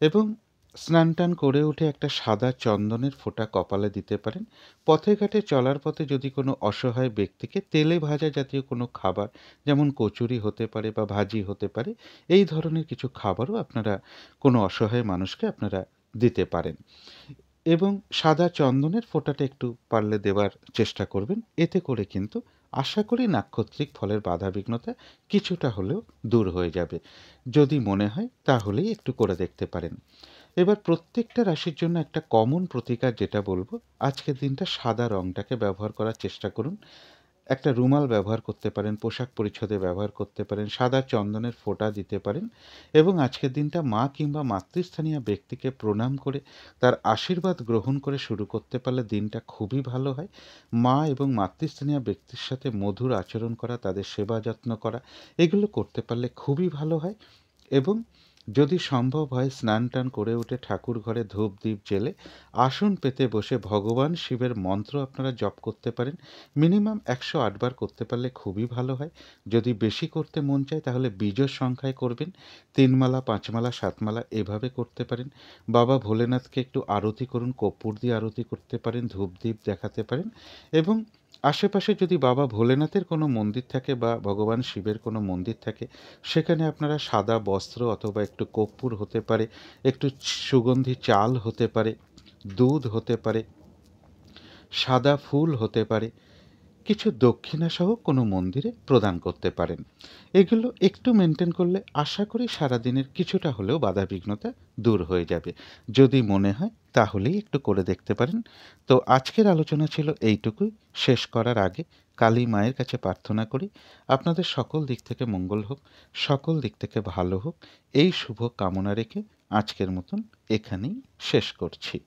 এবং স্নান টান করে উঠে একটা সাদা চন্দনের ফোঁটা কপালে দিতে পারেন। পথে ঘাটে চলার পথে যদি কোনো অসহায় ব্যক্তিকে তেলে ভাজা জাতীয় কোনো খাবার, যেমন কচুরি হতে পারে বা ভাজি হতে পারে, এই ধরনের কিছু খাবারও আপনারা কোনো অসহায় মানুষকে আপনারা দিতে পারেন। এবং সাদা চন্দনের ফোঁটাটা একটু পারলে দেওয়ার চেষ্টা করবেন। এতে করে কিন্তু আশা করি নাক্ষত্রিক ফলের বাধাবিঘ্নতা কিছুটা হলেও দূর হয়ে যাবে। যদি মনে হয় তাহলেই একটু করে দেখতে পারেন। এবার প্রত্যেকটা রাশির জন্য একটা কমন প্রতিকার যেটা বলবো, আজকের দিনটা সাদা রঙটাকে ব্যবহার করার চেষ্টা করুন। একটা রুমাল ব্যবহার করতে পারেন, পোশাক পরিচ্ছদে ব্যবহার করতে পারেন, সাদা চন্দনের ফোঁটা দিতে পারেন। এবং আজকের দিনটা মা কিংবা মাতৃস্থানীয় ব্যক্তিকে প্রণাম করে তার আশীর্বাদ গ্রহণ করে শুরু করতে পারলে দিনটা খুবই ভালো হয়। মা এবং মাতৃস্থানীয় ব্যক্তির সাথে মধুর আচরণ করা, তাদের সেবা যত্ন করা, এগুলো করতে পারলে খুবই ভালো হয়। এবং যদি সম্ভব হয় স্নান টান করে উঠে ঠাকুর ঘরে ধূপ দ্বীপ জেলে আসন পেতে বসে ভগবান শিবের মন্ত্র আপনারা জপ করতে পারেন। মিনিমাম ১০৮ বার করতে পারলে খুবই ভালো হয়। যদি বেশি করতে মন চায় তাহলে বিজোড় সংখ্যায় করবেন, ৩ মালা, ৫ মালা, ৭ মালা এভাবে করতে পারেন। বাবা ভোলেনাথকে একটু আরতি করুন, কর্পূর দিয়ে আরতি করতে পারেন, ধূপ দ্বীপ দেখাতে পারেন। এবং আশেপাশে যদি বাবা ভোলেনাথের কোনো মন্দির থাকে বা ভগবান শিবের কোনো মন্দির থাকে, সেখানে আপনারা সাদা বস্ত্র অথবা একটু কর্পূর হতে পারে, একটু সুগন্ধি চাল হতে পারে, দুধ হতে পারে, সাদা ফুল হতে পারে, কিছু দক্ষিণাসহ কোনো মন্দিরে প্রদান করতে পারেন। এগুলো একটু মেনটেন করলে আশা করি সারাদিনের কিছুটা হলেও বাধাবিঘ্নতা দূর হয়ে যাবে। যদি মনে হয় তাহলেই একটু করে দেখতে পারেন। তো আজকের আলোচনা ছিল এইটুকুই। শেষ করার আগে কালী মায়ের কাছে প্রার্থনা করি আপনাদের সকল দিক থেকে মঙ্গল হোক, সকল দিক থেকে ভালো হোক, এই শুভ কামনা রেখে আজকের মতন এখানেই শেষ করছি।